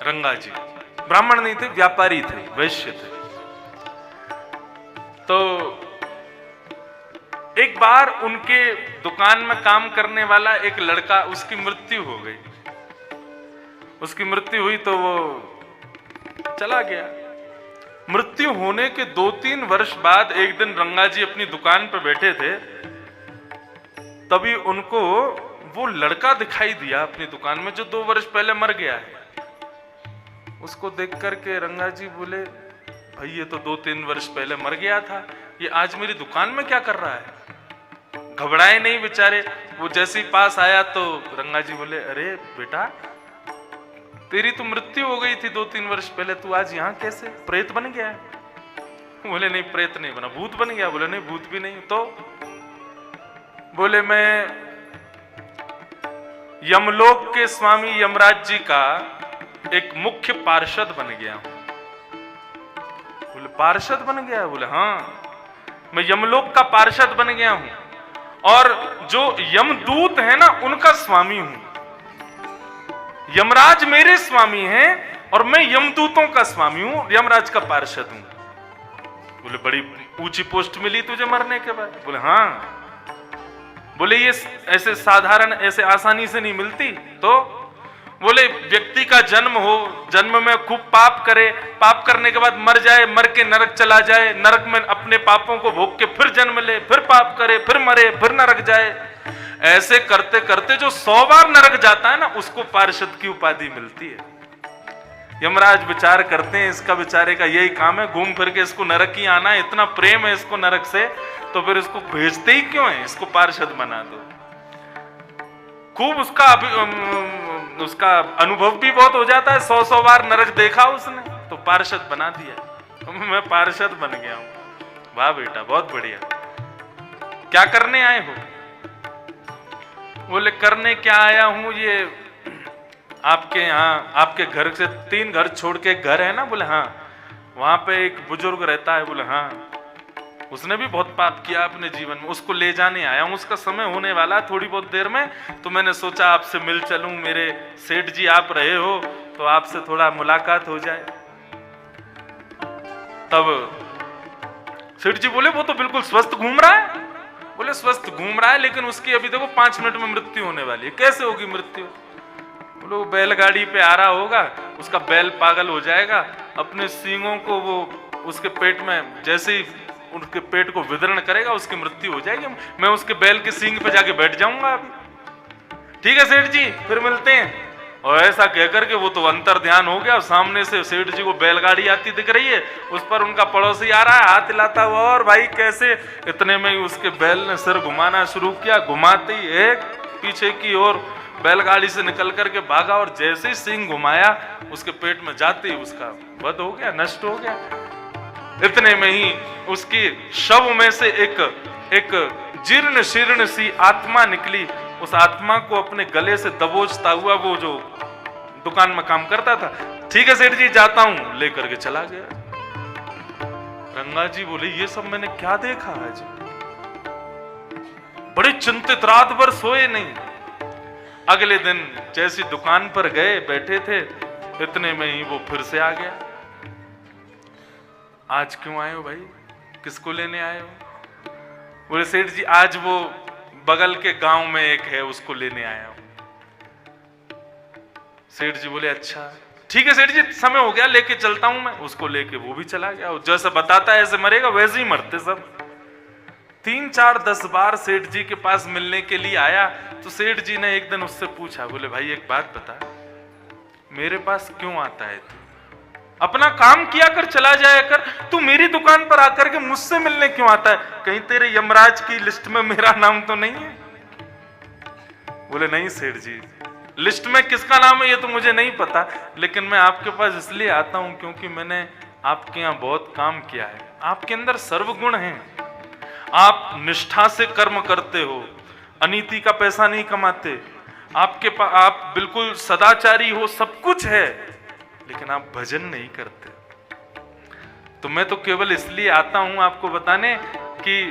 रंगा जी ब्राह्मण नहीं थे, व्यापारी थे, वैश्य थे। तो एक बार उनके दुकान में काम करने वाला एक लड़का, उसकी मृत्यु हो गई। उसकी मृत्यु हुई तो वो चला गया। मृत्यु होने के 2-3 वर्ष बाद एक दिन रंगा जी अपनी दुकान पर बैठे थे, तभी उनको वो लड़का दिखाई दिया अपनी दुकान में जो 2 वर्ष पहले मर गया है। उसको देख करके रंगा जी बोले, भाई ये तो 2-3 वर्ष पहले मर गया था, ये आज मेरी दुकान में क्या कर रहा है? घबराए नहीं बेचारे। वो जैसे ही पास आया तो रंगा जी बोले, अरे बेटा, तेरी तो मृत्यु हो गई थी 2-3 वर्ष पहले, तू आज यहाँ कैसे? प्रेत बन गया है? बोले नहीं, प्रेत नहीं बना, भूत बन गया। बोले नहीं, भूत भी नहीं। तो बोले मैं यमलोक के स्वामी यमराज जी का एक मुख्य पार्षद बन गया हूं। बोले पार्षद बन गया? बोले हाँ, मैं यमलोक का पार्षद बन गया हूं और जो यमदूत है ना, उनका स्वामी हूं। यमराज मेरे स्वामी हैं और मैं यमदूतों का स्वामी हूं, यमराज का पार्षद हूं। बोले बड़ी ऊंची पोस्ट मिली तुझे मरने के बाद? बोले हाँ। बोले ये ऐसे साधारण, ऐसे आसानी से नहीं मिलती। तो बोले व्यक्ति का जन्म हो, जन्म में खूब पाप करे, पाप करने के बाद मर जाए, मर के नरक चला जाए, नरक में अपने पापों को भोग के फिर जन्म ले, फिर पाप करे, फिर मरे, फिर नरक जाए। ऐसे करते करते जो 100 बार नरक जाता है ना, उसको पार्षद की उपाधि मिलती है। यमराज विचार करते हैं इसका बेचारे का यही काम है, घूम फिर के इसको नरक ही आना है, इतना प्रेम है इसको नरक से, तो फिर इसको भेजते ही क्यों है, इसको पार्षद बना दो। खूब उसका अनुभव भी बहुत हो जाता है, 100 बार नरक देखा उसने, तो पार्षद बना दिया। मैं पार्षद बन गया हूं। वाह बेटा, बहुत बढ़िया। क्या करने आए हो? बोले करने क्या आया हूं, ये आपके यहाँ, आपके घर से 3 घर छोड़ के घर है ना? बोले हाँ। वहां पे एक बुजुर्ग रहता है? बोले हाँ। उसने भी बहुत पाप किया अपने जीवन में, उसको ले जाने आया हूं। उसका समय होने वाला है थोड़ी बहुत देर में, तो मैंने सोचा आपसे मिल चलूं। मेरे सेठ जी आप रहे हो तो आपसे थोड़ा मुलाकात हो जाए। तब सेठ जी बोले, वो तो बिल्कुल स्वस्थ घूम रहा है। बोले स्वस्थ घूम रहा है, लेकिन उसकी अभी देखो 5 मिनट में मृत्यु होने वाली है। कैसे होगी मृत्यु? बोले वो बैलगाड़ी पे आ रहा होगा, उसका बैल पागल हो जाएगा, अपने सींगों को वो उसके पेट में जैसे ही उनके पेट को विदरण करेगा, उसकी मृत्यु हो जाएगी। मैं उसके बैल के सींग पे जाके बैठ जाऊंगा अभी। ठीक है सेठ जी, फिर मिलते हैं। और ऐसा कहकर के वो तो अंतर ध्यान हो गया। सामने से सेठ जी को बैलगाड़ी आती दिख रही है, उस पर उनका पड़ोसी आ रहा है हाथ हिलाता हुआ, और भाई कैसे? इतने में ही उसके बैल ने सिर घुमाना शुरू किया। घुमाते ही एक पीछे की ओर बैलगाड़ी से निकल करके भागा, और जैसे ही सींग घुमाया उसके पेट में जाते ही उसका वध हो गया, नष्ट हो गया। इतने में ही उसकी शव में से एक जीर्ण शीर्ण सी आत्मा निकली। उस आत्मा को अपने गले से दबोचता हुआ वो जो दुकान में काम करता था, ठीक है सेठ जी जाता हूं, लेकर के चला गया। रंगा जी बोले, ये सब मैंने क्या देखा आज? बड़े चिंतित, रात भर सोए नहीं। अगले दिन जैसी दुकान पर गए, बैठे थे, इतने में ही वो फिर से आ गया। आज क्यों आए हो भाई, किसको लेने आए हो? बोले सेठ जी आज वो बगल के गांव में एक है, उसको लेने आया हूं। सेठ जी बोले अच्छा ठीक है सेठ जी, समय हो गया, लेके चलता हूं मैं। उसको लेके वो भी चला गया। जैसे बताता है ऐसे मरेगा, वैसे ही मरते सब। 3, 4, 10 बार सेठ जी के पास मिलने के लिए आया, तो सेठ जी ने एक दिन उससे पूछा, बोले भाई एक बात बता, मेरे पास क्यों आता है तू? अपना काम किया कर, चला जाया कर, तू मेरी दुकान पर आकर के मुझसे मिलने क्यों आता है? कहीं तेरे यमराज की लिस्ट में मेरा नाम तो नहीं है? बोले नहीं सेठ जी, लिस्ट में किसका नाम है ये तो मुझे नहीं पता, लेकिन मैं आपके पास इसलिए आता हूं क्योंकि मैंने आपके यहाँ बहुत काम किया है। आपके अंदर सर्वगुण हैं, आप निष्ठा से कर्म करते हो, अनीति का पैसा नहीं कमाते, आप बिल्कुल सदाचारी हो, सब कुछ है, लेकिन आप भजन नहीं करते। तो मैं तो केवल इसलिए आता हूं आपको बताने कि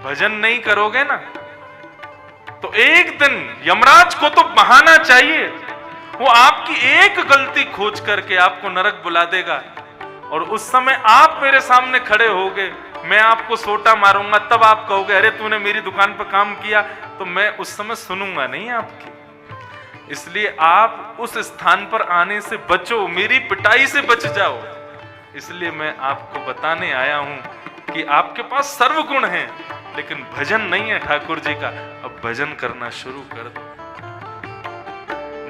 भजन नहीं करोगे ना तो एक दिन यमराज को तो बहाना चाहिए, वो आपकी एक गलती खोज करके आपको नरक बुला देगा, और उस समय आप मेरे सामने खड़े होगे, मैं आपको सोटा मारूंगा, तब आप कहोगे अरे तूने मेरी दुकान पर काम किया, तो मैं उस समय सुनूंगा नहीं आपकी। इसलिए आप उस स्थान पर आने से बचो, मेरी पिटाई से बच जाओ। इसलिए मैं आपको बताने आया हूं कि आपके पास सर्वगुण हैं, लेकिन भजन नहीं है ठाकुर जी का। अब भजन करना शुरू कर दो।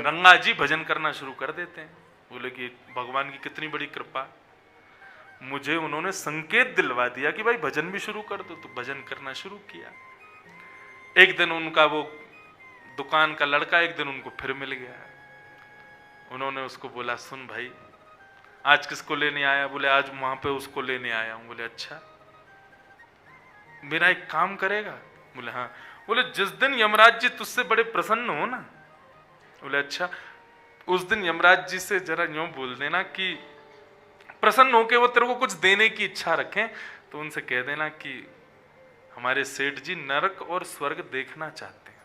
गंगा जी भजन करना शुरू कर देते हैं। बोले कि भगवान की कितनी बड़ी कृपा, मुझे उन्होंने संकेत दिलवा दिया कि भाई भजन भी शुरू कर दो, तो भजन करना शुरू किया। एक दिन उनका वो दुकान का लड़का एक दिन उनको फिर मिल गया। उन्होंने उसको बोला सुन भाई, आज किसको लेने आया? बोले आज वहां पे उसको लेने आया हूं। बोले अच्छा, मेरा एक काम करेगा? बोले हाँ। बोले जिस दिन यमराज जी तुझसे बड़े प्रसन्न हो ना, बोले अच्छा, उस दिन यमराज जी से जरा यूं बोल देना कि प्रसन्न होके वो तेरे को कुछ देने की इच्छा रखें, तो उनसे कह देना कि हमारे सेठ जी नरक और स्वर्ग देखना चाहते हैं।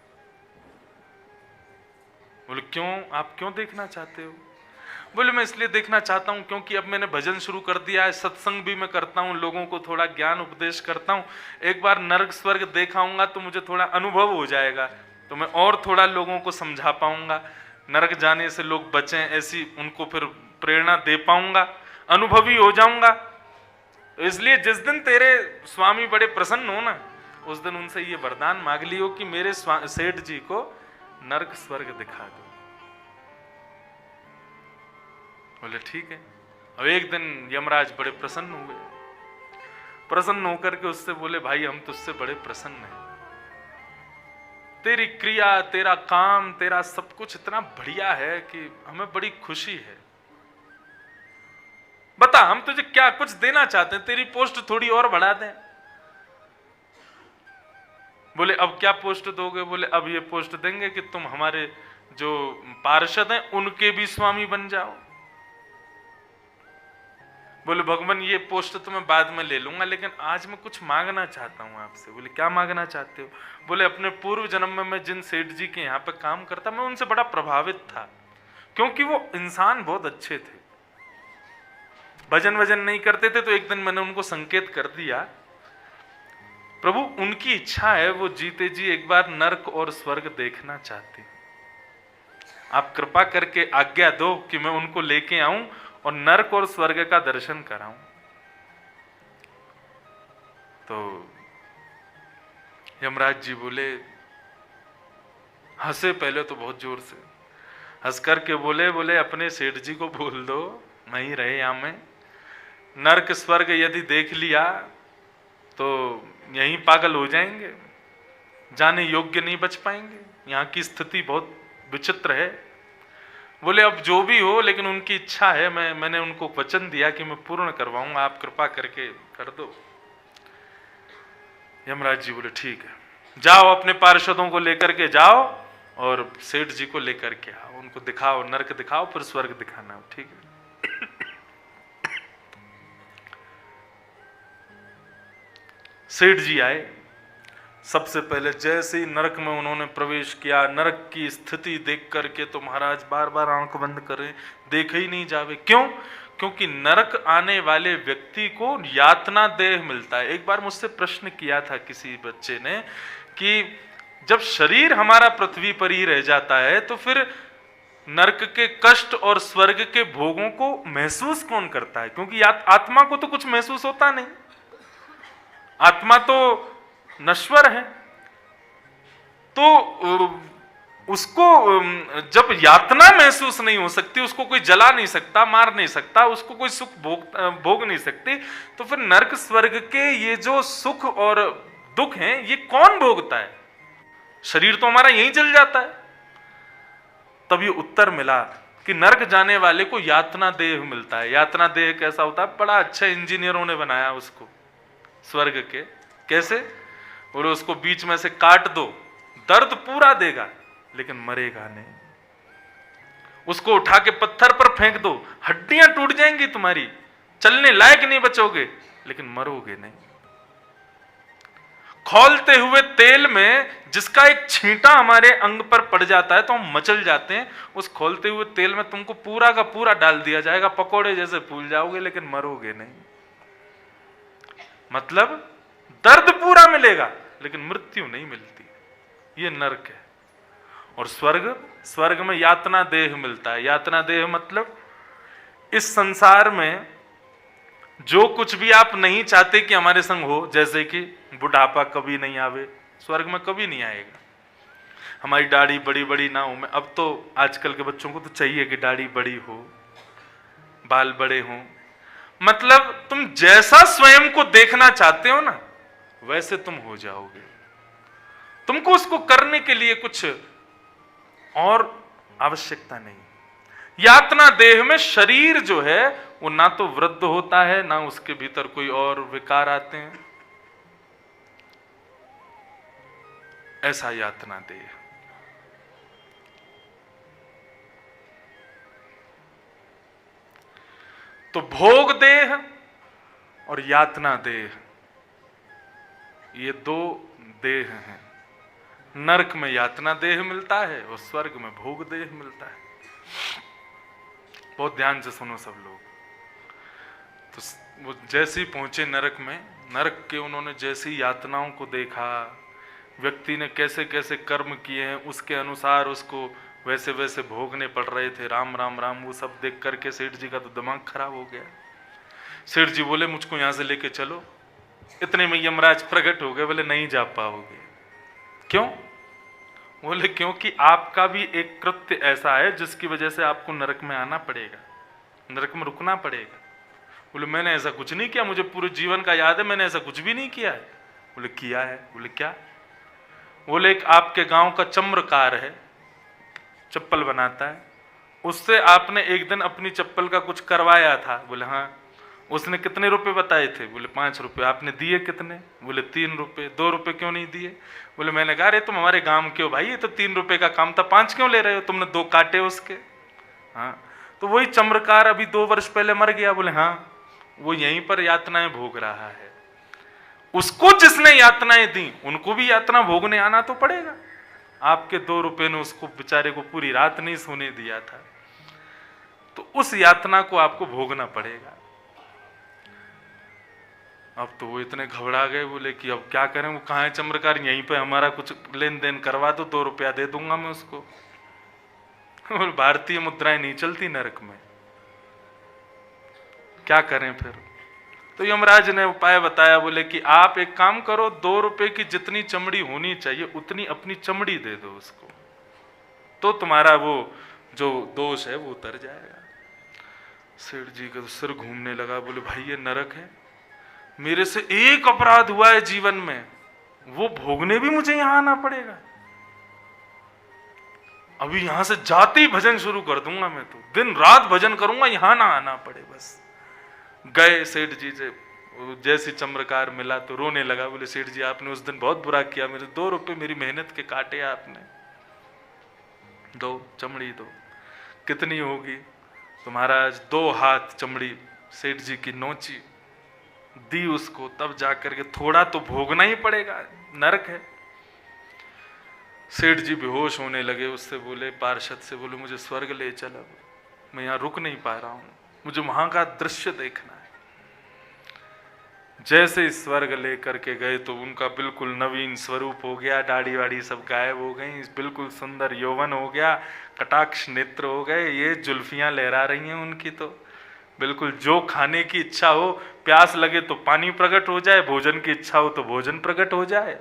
बोले क्यों, आप क्यों देखना चाहते हो? बोले मैं इसलिए देखना चाहता हूं क्योंकि अब मैंने भजन शुरू कर दिया है, सत्संग भी मैं करता हूं, लोगों को थोड़ा ज्ञान उपदेश करता हूं, एक बार नरक स्वर्ग देखाऊंगा तो मुझे थोड़ा अनुभव हो जाएगा, तो मैं और थोड़ा लोगों को समझा पाऊंगा, नरक जाने से लोग बचें ऐसी उनको फिर प्रेरणा दे पाऊंगा, अनुभवी हो जाऊंगा। तो इसलिए जिस दिन तेरे स्वामी बड़े प्रसन्न हो ना, उस दिन उनसे ये वरदान मांग लियो कि मेरे सेठ जी को नरक स्वर्ग दिखा दो। बोले ठीक है। अब एक दिन यमराज बड़े प्रसन्न हुए, प्रसन्न होकर के उससे बोले भाई हम तुझसे बड़े प्रसन्न हैं, तेरी क्रिया, तेरा काम, तेरा सब कुछ इतना बढ़िया है कि हमें बड़ी खुशी है। बता हम तुझे क्या कुछ देना चाहते हैं, तेरी पोस्ट थोड़ी और बढ़ा दें। बोले अब क्या पोस्ट दोगे? बोले अब ये पोस्ट देंगे कि तुम हमारे जो पार्षद हैं उनके भी स्वामी बन जाओ। बोले भगवान ये पोस्ट तो मैं बाद में ले लूंगा, लेकिन आज मैं कुछ मांगना चाहता हूं आपसे। बोले क्या मांगना चाहते हो? बोले अपने पूर्व जन्म में मैं जिन सेठ जी के यहाँ पे काम करता, मैं उनसे बड़ा प्रभावित था, क्योंकि वो इंसान बहुत अच्छे थे, भजन वजन नहीं करते थे। तो एक दिन मैंने उनको संकेत कर दिया, प्रभु उनकी इच्छा है, वो जीते जी एक बार नरक और स्वर्ग देखना चाहते, आप कृपा करके आज्ञा दो कि मैं उनको लेके आऊं और नरक और स्वर्ग का दर्शन कराऊं। तो यमराज जी बोले, हंसे पहले तो बहुत जोर से, हंस करके बोले अपने सेठ जी को बोल दो नहीं रहे यहां में, नरक स्वर्ग यदि देख लिया तो यहीं पागल हो जाएंगे, जाने योग्य नहीं बच पाएंगे, यहाँ की स्थिति बहुत विचित्र है। बोले अब जो भी हो, लेकिन उनकी इच्छा है, मैंने उनको वचन दिया कि मैं पूर्ण करवाऊंगा, आप कृपा करके कर दो। यमराज जी बोले ठीक है, जाओ अपने पार्षदों को लेकर के जाओ और सेठ जी को लेकर के आओ, उनको दिखाओ, नरक दिखाओ, फिर स्वर्ग दिखाना। ठीक है। सेठ जी आए, सबसे पहले जैसे ही नरक में उन्होंने प्रवेश किया, नरक की स्थिति देख करके तो महाराज बार बार आंख बंद करें, देखे ही नहीं जावे। क्यों? क्योंकि नरक आने वाले व्यक्ति को यातना देह मिलता है। एक बार मुझसे प्रश्न किया था किसी बच्चे ने कि जब शरीर हमारा पृथ्वी पर ही रह जाता है तो फिर नरक के कष्ट और स्वर्ग के भोगों को महसूस कौन करता है? क्योंकि आत्मा को तो कुछ महसूस होता नहीं, आत्मा तो नश्वर है, तो उसको जब यातना महसूस नहीं हो सकती, उसको कोई जला नहीं सकता, मार नहीं सकता, उसको कोई सुख भोग नहीं सकती, तो फिर नरक स्वर्ग के ये जो सुख और दुख हैं ये कौन भोगता है? शरीर तो हमारा यहीं जल जाता है। तब ये उत्तर मिला कि नरक जाने वाले को यातना देह मिलता है। यातना देह कैसा होता है? बड़ा अच्छा इंजीनियरों ने बनाया उसको स्वर्ग के। कैसे? बोले उसको बीच में से काट दो, दर्द पूरा देगा लेकिन मरेगा नहीं। उसको उठा के पत्थर पर फेंक दो, हड्डियां टूट जाएंगी तुम्हारी, चलने लायक नहीं बचोगे, लेकिन मरोगे नहीं। खौलते हुए तेल में जिसका एक छींटा हमारे अंग पर पड़ जाता है तो हम मचल जाते हैं, उस खौलते हुए तेल में तुमको पूरा का पूरा डाल दिया जाएगा, पकोड़े जैसे फूल जाओगे लेकिन मरोगे नहीं। मतलब दर्द पूरा मिलेगा लेकिन मृत्यु नहीं मिलती। ये नरक है। और स्वर्ग में यातना देह मिलता है। यातना देह मतलब इस संसार में जो कुछ भी आप नहीं चाहते कि हमारे संग हो, जैसे कि बुढ़ापा कभी नहीं आवे, स्वर्ग में कभी नहीं आएगा। हमारी दाढ़ी बड़ी बड़ी ना हो, मैं अब तो आजकल के बच्चों को तो चाहिए कि दाढ़ी बड़ी हो, बाल बड़े हों। मतलब तुम जैसा स्वयं को देखना चाहते हो ना, वैसे तुम हो जाओगे। तुमको उसको करने के लिए कुछ और आवश्यकता नहीं। यातना देह में शरीर जो है वो ना तो वृद्ध होता है, ना उसके भीतर कोई और विकार आते हैं। ऐसा यातना देह। तो भोग देह और यातना देह, ये दो देह हैं। नरक में यातना देह मिलता है और स्वर्ग में भोग देह मिलता है। बहुत ध्यान से सुनो सब लोग। तो वो जैसे ही पहुंचे नरक में, नरक के उन्होंने जैसी यातनाओं को देखा, व्यक्ति ने कैसे कैसे कर्म किए हैं उसके अनुसार उसको वैसे वैसे भोगने पड़ रहे थे। राम राम राम, वो सब देख करके सेठ जी का तो दिमाग खराब हो गया। सेठ जी बोले मुझको यहां से लेके चलो। इतने में यमराज प्रकट हो गए। बोले नहीं जा पाओगे। क्यों? बोले क्योंकि आपका भी एक कृत्य ऐसा है जिसकी वजह से आपको नरक में आना पड़ेगा, नरक में रुकना पड़ेगा। बोले मैंने ऐसा कुछ नहीं किया, मुझे पूरे जीवन का याद है, मैंने ऐसा कुछ भी नहीं किया है। बोले किया है। बोले क्या? बोले एक आपके गांव का चम्रकार है, चप्पल बनाता है, उससे आपने एक दिन अपनी चप्पल का कुछ करवाया था। बोले हाँ। उसने कितने रुपए बताए थे? बोले 5 रुपए। आपने दिए कितने? बोले 3 रुपए। 2 रुपए क्यों नहीं दिए? बोले मैंने कहा अरे तुम हमारे गांव के हो भाई, ये तो 3 रुपए का काम था, 5 क्यों ले रहे हो? तुमने 2 काटे उसके। हाँ। तो वही चम्रकार अभी 2 वर्ष पहले मर गया। बोले हाँ, वो यहीं पर यातनाएं भोग रहा है। उसको जिसने यातनाएं दी उनको भी यातना भोगने आना तो पड़ेगा। आपके 2 रुपए ने उसको बेचारे को पूरी रात नहीं सोने दिया था, तो उस यातना को आपको भोगना पड़ेगा। अब तो वो इतने घबरा गए, बोले कि अब क्या करें, वो कहाँ है चम्रकार, यहीं पे हमारा कुछ लेन देन करवा दो, 2 रुपया दे दूंगा मैं उसको। भारतीय मुद्राएं नहीं चलती नरक में, क्या करें फिर? तो यमराज ने उपाय बताया। बोले कि आप एक काम करो, 2 रुपए की जितनी चमड़ी होनी चाहिए उतनी अपनी चमड़ी दे दो उसको, तो तुम्हारा वो जो दोष है वो उतर जाएगा। सेठ जी का तो सिर घूमने लगा। बोले भाई ये नरक है, मेरे से एक अपराध हुआ है जीवन में, वो भोगने भी मुझे यहां आना पड़ेगा। अभी यहां से जाते ही भजन शुरू कर दूंगा, मैं तो दिन रात भजन करूंगा, यहां ना आना पड़े बस। गए सेठ जी से, जैसे चम्रकार मिला तो रोने लगा। बोले सेठ जी आपने उस दिन बहुत बुरा किया, मेरे 2 रुपए मेरी मेहनत के काटे आपने। दो चमड़ी दो। कितनी होगी? तो महाराज 2 हाथ चमड़ी सेठ जी की नोची, दी उसको, तब जाकर के थोड़ा तो भोगना ही पड़ेगा, नरक है। सेठ जी बेहोश होने लगे। उससे बोले, पार्षद से बोले मुझे स्वर्ग ले चलो, मैं यहाँ रुक नहीं पा रहा हूं, मुझे वहां का दृश्य देखना है। जैसे ही स्वर्ग लेकर के गए तो उनका बिल्कुल नवीन स्वरूप हो गया, दाढ़ी वाड़ी सब गायब हो गई, बिल्कुल सुंदर यौवन हो गया, कटाक्ष नेत्र हो गए, ये जुल्फियां लहरा रही हैं उनकी, तो बिल्कुल जो खाने की इच्छा हो, प्यास लगे तो पानी प्रकट हो जाए, भोजन की इच्छा हो तो भोजन प्रकट हो जाए,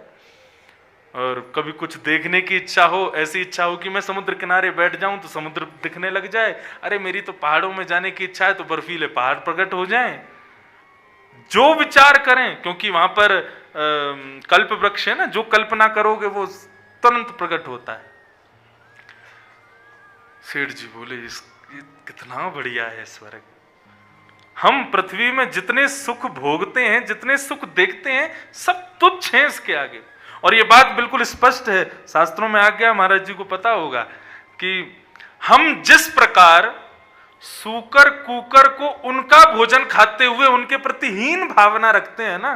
और कभी कुछ देखने की इच्छा हो, ऐसी इच्छा हो कि मैं समुद्र किनारे बैठ जाऊं तो समुद्र दिखने लग जाए, अरे मेरी तो पहाड़ों में जाने की इच्छा है तो बर्फीले पहाड़ प्रकट हो जाएं। जो विचार करें, क्योंकि वहां पर कल्प वृक्ष है ना, जो कल्पना करोगे वो तुरंत प्रकट होता है। सेठ जी बोले कितना बढ़िया है स्वर्ग। हम पृथ्वी में जितने सुख भोगते हैं, जितने सुख देखते हैं, सब तुच्छ हैं इसके आगे। और ये बात बिल्कुल स्पष्ट है, शास्त्रों में आ गया, महाराज जी को पता होगा कि हम जिस प्रकार सूकर कुकर को उनका भोजन खाते हुए उनके प्रति हीन भावना रखते हैं ना,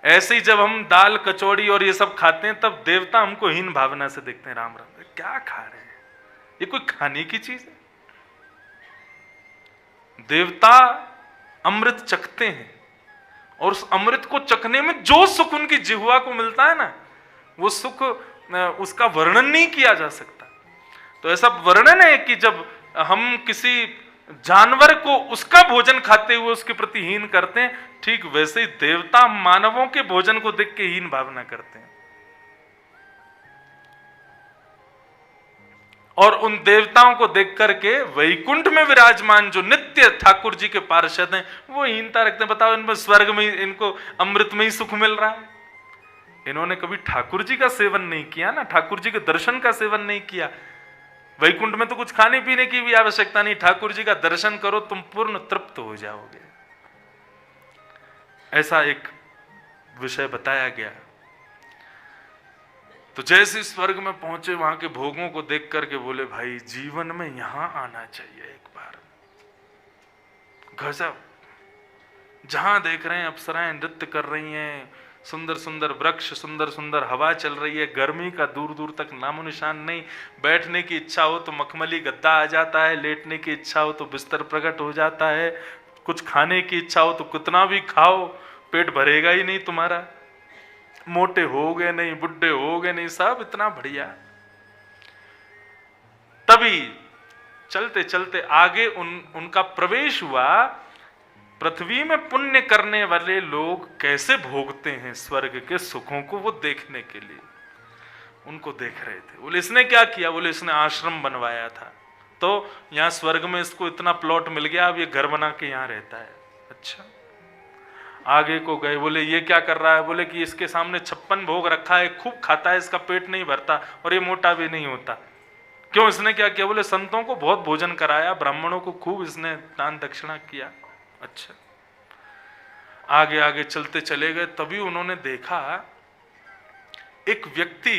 ऐसे ही जब हम दाल कचौड़ी और ये सब खाते हैं तब देवता हमको हीन भावना से देखते हैं। राम राम, क्या खा रहे हैं, ये कोई खाने की चीज है? देवता अमृत चखते हैं और उस अमृत को चखने में जो सुख उनकी जिह्वा को मिलता है ना, वो सुख उसका वर्णन नहीं किया जा सकता। तो ऐसा वर्णन है कि जब हम किसी जानवर को उसका भोजन खाते हुए उसके प्रति हीन करते हैं, ठीक वैसे ही देवता मानवों के भोजन को देख के हीन भावना करते हैं। और उन देवताओं को देख करके वैकुंठ में विराजमान जो नित्य ठाकुर जी के पार्षद हैं वो हीनता रखते हैं। बताओ, इनको स्वर्ग में, इनको अमृत में ही सुख मिल रहा है। इन्होंने कभी ठाकुर जी का सेवन नहीं किया ना, ठाकुर जी के दर्शन का सेवन नहीं किया। वैकुंठ में तो कुछ खाने पीने की भी आवश्यकता नहीं, ठाकुर जी का दर्शन करो तुम पूर्ण तृप्त हो जाओगे। ऐसा एक विषय बताया गया। तो जैसे स्वर्ग में पहुंचे, वहां के भोगों को देख करके बोले भाई जीवन में यहां आना चाहिए एक बार। गजब, जहां देख रहे हैं अप्सराएं नृत्य कर रही हैं, सुंदर सुंदर वृक्ष, सुंदर सुंदर हवा चल रही है, गर्मी का दूर दूर तक नामो निशान नहीं। बैठने की इच्छा हो तो मखमली गद्दा आ जाता है, लेटने की इच्छा हो तो बिस्तर प्रकट हो जाता है, कुछ खाने की इच्छा हो तो कितना भी खाओ पेट भरेगा ही नहीं तुम्हारा, मोटे हो गए नहीं, बुढ़े हो गए नहीं, सब इतना बढ़िया। तभी चलते चलते आगे उनका प्रवेश हुआ। पृथ्वी में पुण्य करने वाले लोग कैसे भोगते हैं स्वर्ग के सुखों को, वो देखने के लिए उनको देख रहे थे। बोले इसने क्या किया? बोले इसने आश्रम बनवाया था, तो यहाँ स्वर्ग में इसको इतना प्लॉट मिल गया, अब ये घर बना के यहाँ रहता है। अच्छा, आगे को गए, बोले ये क्या कर रहा है? बोले कि इसके सामने 56 भोग रखा है, खूब खाता है, इसका पेट नहीं भरता और ये मोटा भी नहीं होता। क्यों, इसने क्या किया? बोले संतों को बहुत भोजन कराया, ब्राह्मणों को खूब इसने दान दक्षिणा किया। अच्छा, आगे आगे चलते चले गए, तभी उन्होंने देखा एक व्यक्ति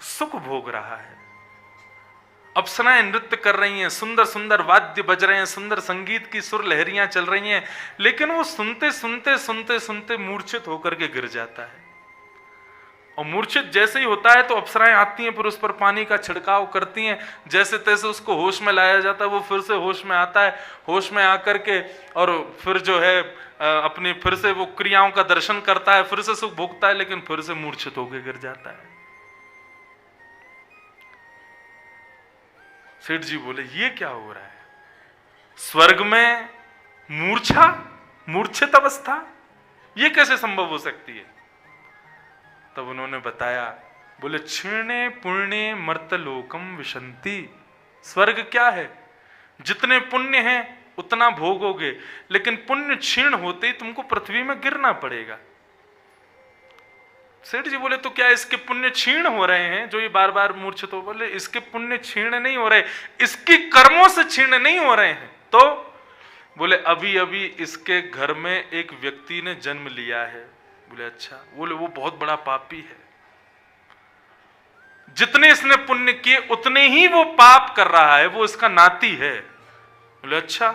सुख भोग रहा है, अप्सराएं नृत्य कर रही हैं, सुंदर सुंदर वाद्य बज रहे हैं, सुंदर संगीत की सुर लहरियां चल रही हैं, लेकिन वो सुनते सुनते सुनते सुनते मूर्छित होकर के गिर जाता है। और मूर्छित जैसे ही होता है तो अप्सराएं आती हैं, फिर उस पर पानी का छिड़काव करती हैं, जैसे तैसे उसको होश में लाया जाता है। वो फिर से होश में आता है, होश में आकर के और फिर जो है अपनी फिर से वो क्रियाओं का दर्शन करता है, फिर से सुख भोगता है, लेकिन फिर से मूर्छित होकर गिर जाता है। सेठ जी बोले ये क्या हो रहा है? स्वर्ग में मूर्छा, मूर्छित अवस्था, ये कैसे संभव हो सकती है? तब उन्होंने बताया, बोले क्षीणे पुण्य मर्तलोकम विशंति। स्वर्ग क्या है? जितने पुण्य हैं उतना भोगोगे, लेकिन पुण्य क्षीण होते ही तुमको पृथ्वी में गिरना पड़ेगा। सेठ जी बोले तो क्या इसके पुण्य क्षीण हो रहे हैं जो ये बार बार मूर्छित हो? बोले इसके पुण्य क्षीण नहीं हो रहे, इसकी कर्मों से क्षीण नहीं हो रहे हैं। तो बोले अभी अभी इसके घर में एक व्यक्ति ने जन्म लिया है। बोले अच्छा। बोले वो बहुत बड़ा पापी है, जितने इसने पुण्य किए उतने ही वो पाप कर रहा है, वो इसका नाती है। बोले अच्छा।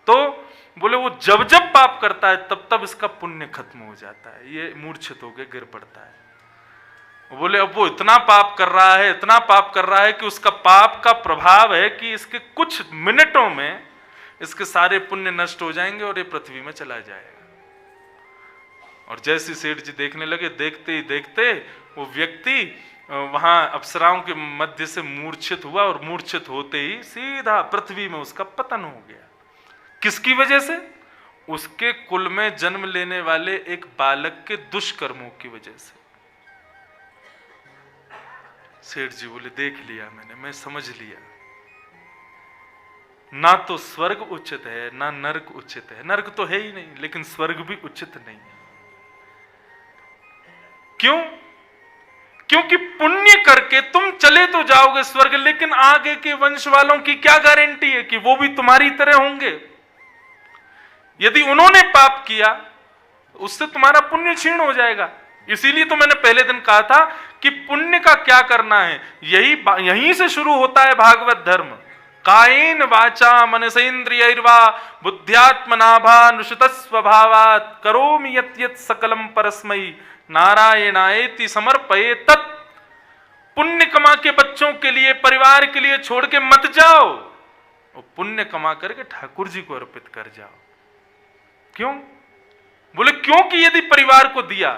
तो बोले वो जब जब पाप करता है तब तब इसका पुण्य खत्म हो जाता है, ये मूर्छित होकर गिर पड़ता है। बोले अब वो इतना पाप कर रहा है, इतना पाप कर रहा है कि उसका पाप का प्रभाव है कि इसके कुछ मिनटों में इसके सारे पुण्य नष्ट हो जाएंगे और ये पृथ्वी में चला जाएगा। और जैसे सेठ जी देखने लगे, देखते ही देखते वो व्यक्ति वहां अप्सराओं के मध्य से मूर्छित हुआ और मूर्छित होते ही सीधा पृथ्वी में उसका पतन हो गया। किसकी वजह से? उसके कुल में जन्म लेने वाले एक बालक के दुष्कर्मों की वजह से। सेठ जी बोले देख लिया मैंने, मैं समझ लिया, ना तो स्वर्ग उचित है ना नरक उचित है। नरक तो है ही नहीं, लेकिन स्वर्ग भी उचित नहीं है। क्यों? क्योंकि पुण्य करके तुम चले तो जाओगे स्वर्ग, लेकिन आगे के वंश वालों की क्या गारंटी है कि वो भी तुम्हारी तरह होंगे? यदि उन्होंने पाप किया उससे तुम्हारा पुण्य क्षीण हो जाएगा। इसीलिए तो मैंने पहले दिन कहा था कि पुण्य का क्या करना है, यहीं से शुरू होता है भागवत धर्म। कायेन वाचा मनसेन्द्रियैर्वा बुद्ध्यात्मनाभानुसृत स्वभावात् करोमि यत् यत् सकलम परस्मै नारायणायेति समर्पये तत्। पुण्य कमा के बच्चों के लिए, परिवार के लिए छोड़ के मत जाओ, और पुण्य कमा करके ठाकुर जी को अर्पित कर जाओ। क्यों? बोले क्योंकि यदि परिवार को दिया,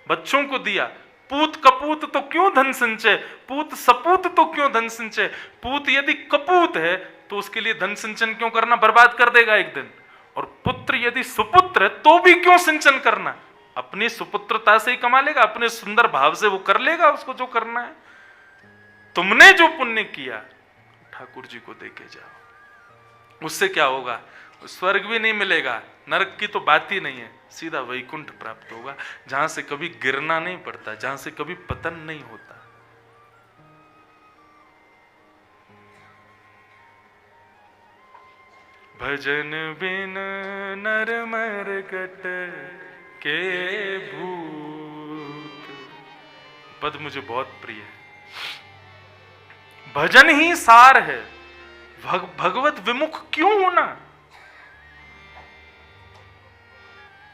बच्चों को दिया, पूत कपूत तो क्यों धन संचय, पूत सपूत तो क्यों धन संचय। पूत यदि कपूत है तो उसके लिए धन सिंचन क्यों करना, बर्बाद कर देगा एक दिन। और पुत्र यदि सुपुत्र है तो भी क्यों सिंचन करना, अपनी सुपुत्रता से ही कमा लेगा, अपने सुंदर भाव से वो कर लेगा उसको जो करना है। तुमने जो पुण्य किया ठाकुर जी को देके जाओ, उससे क्या होगा, स्वर्ग भी नहीं मिलेगा, नरक की तो बात ही नहीं है, सीधा वैकुंठ प्राप्त होगा, जहां से कभी गिरना नहीं पड़ता, जहां से कभी पतन नहीं होता। भजन बिन नर मरकट के भूत, पद मुझे बहुत प्रिय है। भजन ही सार है, भगवत विमुख क्यों होना।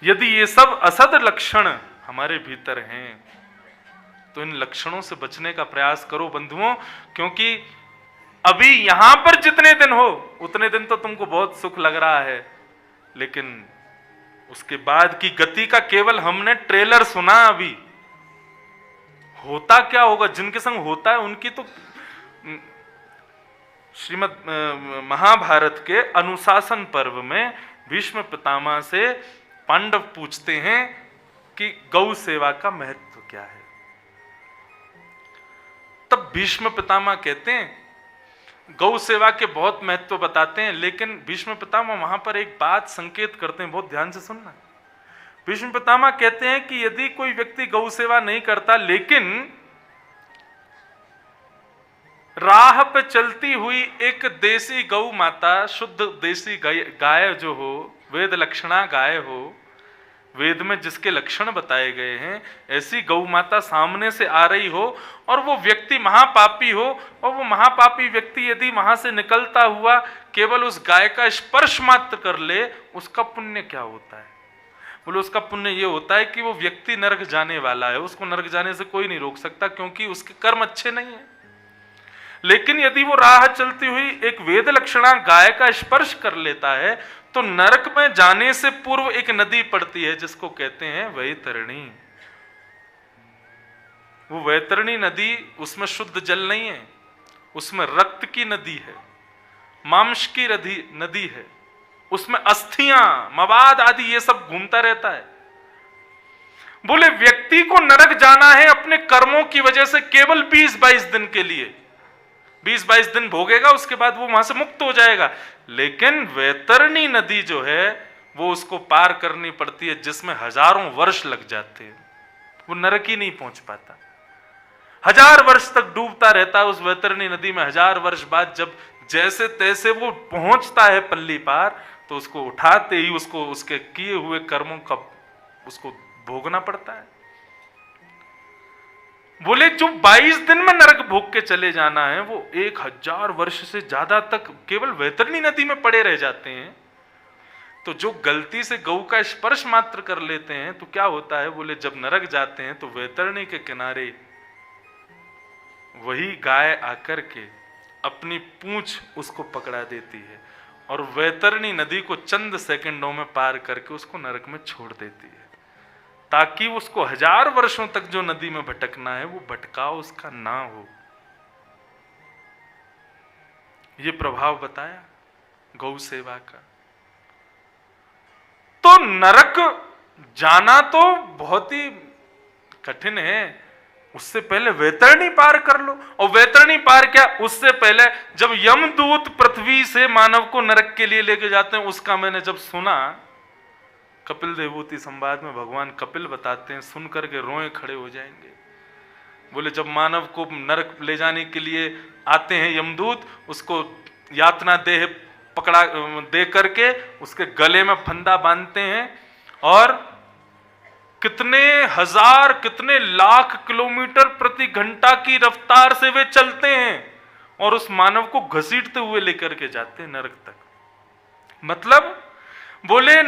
यदि ये सब असद लक्षण हमारे भीतर हैं तो इन लक्षणों से बचने का प्रयास करो बंधुओं, क्योंकि अभी यहां पर जितने दिन हो उतने दिन तो तुमको बहुत सुख लग रहा है, लेकिन उसके बाद की गति का केवल हमने ट्रेलर सुना। अभी होता क्या होगा, जिनके संग होता है उनकी तो श्रीमद महाभारत के अनुशासन पर्व में भीष्म पितामह से पांडव पूछते हैं कि गौ सेवा का महत्व क्या है। तब भीष्म पितामह कहते हैं, गौ सेवा के बहुत महत्व बताते हैं, लेकिन भीष्म पितामह वहां पर एक बात संकेत करते हैं, बहुत ध्यान से सुनना। भीष्म पितामह कहते हैं कि यदि कोई व्यक्ति गौ सेवा नहीं करता, लेकिन राह पे चलती हुई एक देसी गौ माता, शुद्ध देसी गाय जो हो, वेद लक्षणा गाय हो, वेद में जिसके लक्षण बताए गए हैं, ऐसी गौ माता सामने से आ रही हो और वो व्यक्ति महापापी हो, और वो महापापी व्यक्ति यदि वहां से निकलता हुआ केवल उस गाय का स्पर्श मात्र कर ले, उसका पुण्य क्या होता है। बोले उसका पुण्य ये होता है कि वो व्यक्ति नरक जाने वाला है, उसको नरक जाने से कोई नहीं रोक सकता, क्योंकि उसके कर्म अच्छे नहीं है। लेकिन यदि वो राह चलती हुई एक वेद लक्षणा गाय का स्पर्श कर लेता है तो नरक में जाने से पूर्व एक नदी पड़ती है जिसको कहते हैं वैतरणी। वो वैतरणी नदी, उसमें शुद्ध जल नहीं है, उसमें रक्त की नदी है, मांस की नदी है, उसमें अस्थियां, मवाद आदि ये सब घूमता रहता है। बोले व्यक्ति को नरक जाना है अपने कर्मों की वजह से केवल 20-22 दिन के लिए, 20-22 दिन भोगेगा, उसके बाद वो वहां से मुक्त हो जाएगा। लेकिन वैतरणी नदी जो है वो उसको पार करनी पड़ती है, जिसमें हजारों वर्ष लग जाते हैं, वो नरक ही नहीं पहुंच पाता, 1000 वर्ष तक डूबता रहता है उस वैतरणी नदी में। 1000 वर्ष बाद जब जैसे तैसे वो पहुंचता है पल्ली पार, तो उसको उठाते ही उसको उसके किए हुए कर्मों का उसको भोगना पड़ता है। बोले जो 22 दिन में नरक भोग के चले जाना है, वो 1000 वर्ष से ज्यादा तक केवल वैतरणी नदी में पड़े रह जाते हैं। तो जो गलती से गौ का स्पर्श मात्र कर लेते हैं तो क्या होता है, बोले जब नरक जाते हैं तो वैतरणी के किनारे वही गाय आकर के अपनी पूंछ उसको पकड़ा देती है और वैतरणी नदी को चंद सेकंडों में पार करके उसको नरक में छोड़ देती है, ताकि उसको 1000 वर्षों तक जो नदी में भटकना है वो भटकाव उसका ना हो। ये प्रभाव बताया गौ सेवा का। तो नरक जाना तो बहुत ही कठिन है, उससे पहले वैतरणी पार कर लो। और वैतरणी पार क्या, उससे पहले जब यमदूत पृथ्वी से मानव को नरक के लिए लेके जाते हैं, उसका मैंने जब सुना, कपिल देवभूति संवाद में भगवान कपिल बताते हैं, सुन करके रोए खड़े हो जाएंगे। बोले जब मानव को नरक ले जाने के लिए आते हैं यमदूत, उसको यातना देह पकड़ा दे करके उसके गले में फंदा बांधते हैं और कितने हजार कितने लाख किलोमीटर प्रति घंटा की रफ्तार से वे चलते हैं और उस मानव को घसीटते हुए लेकर के जाते हैं नरक तक। मतलब बोले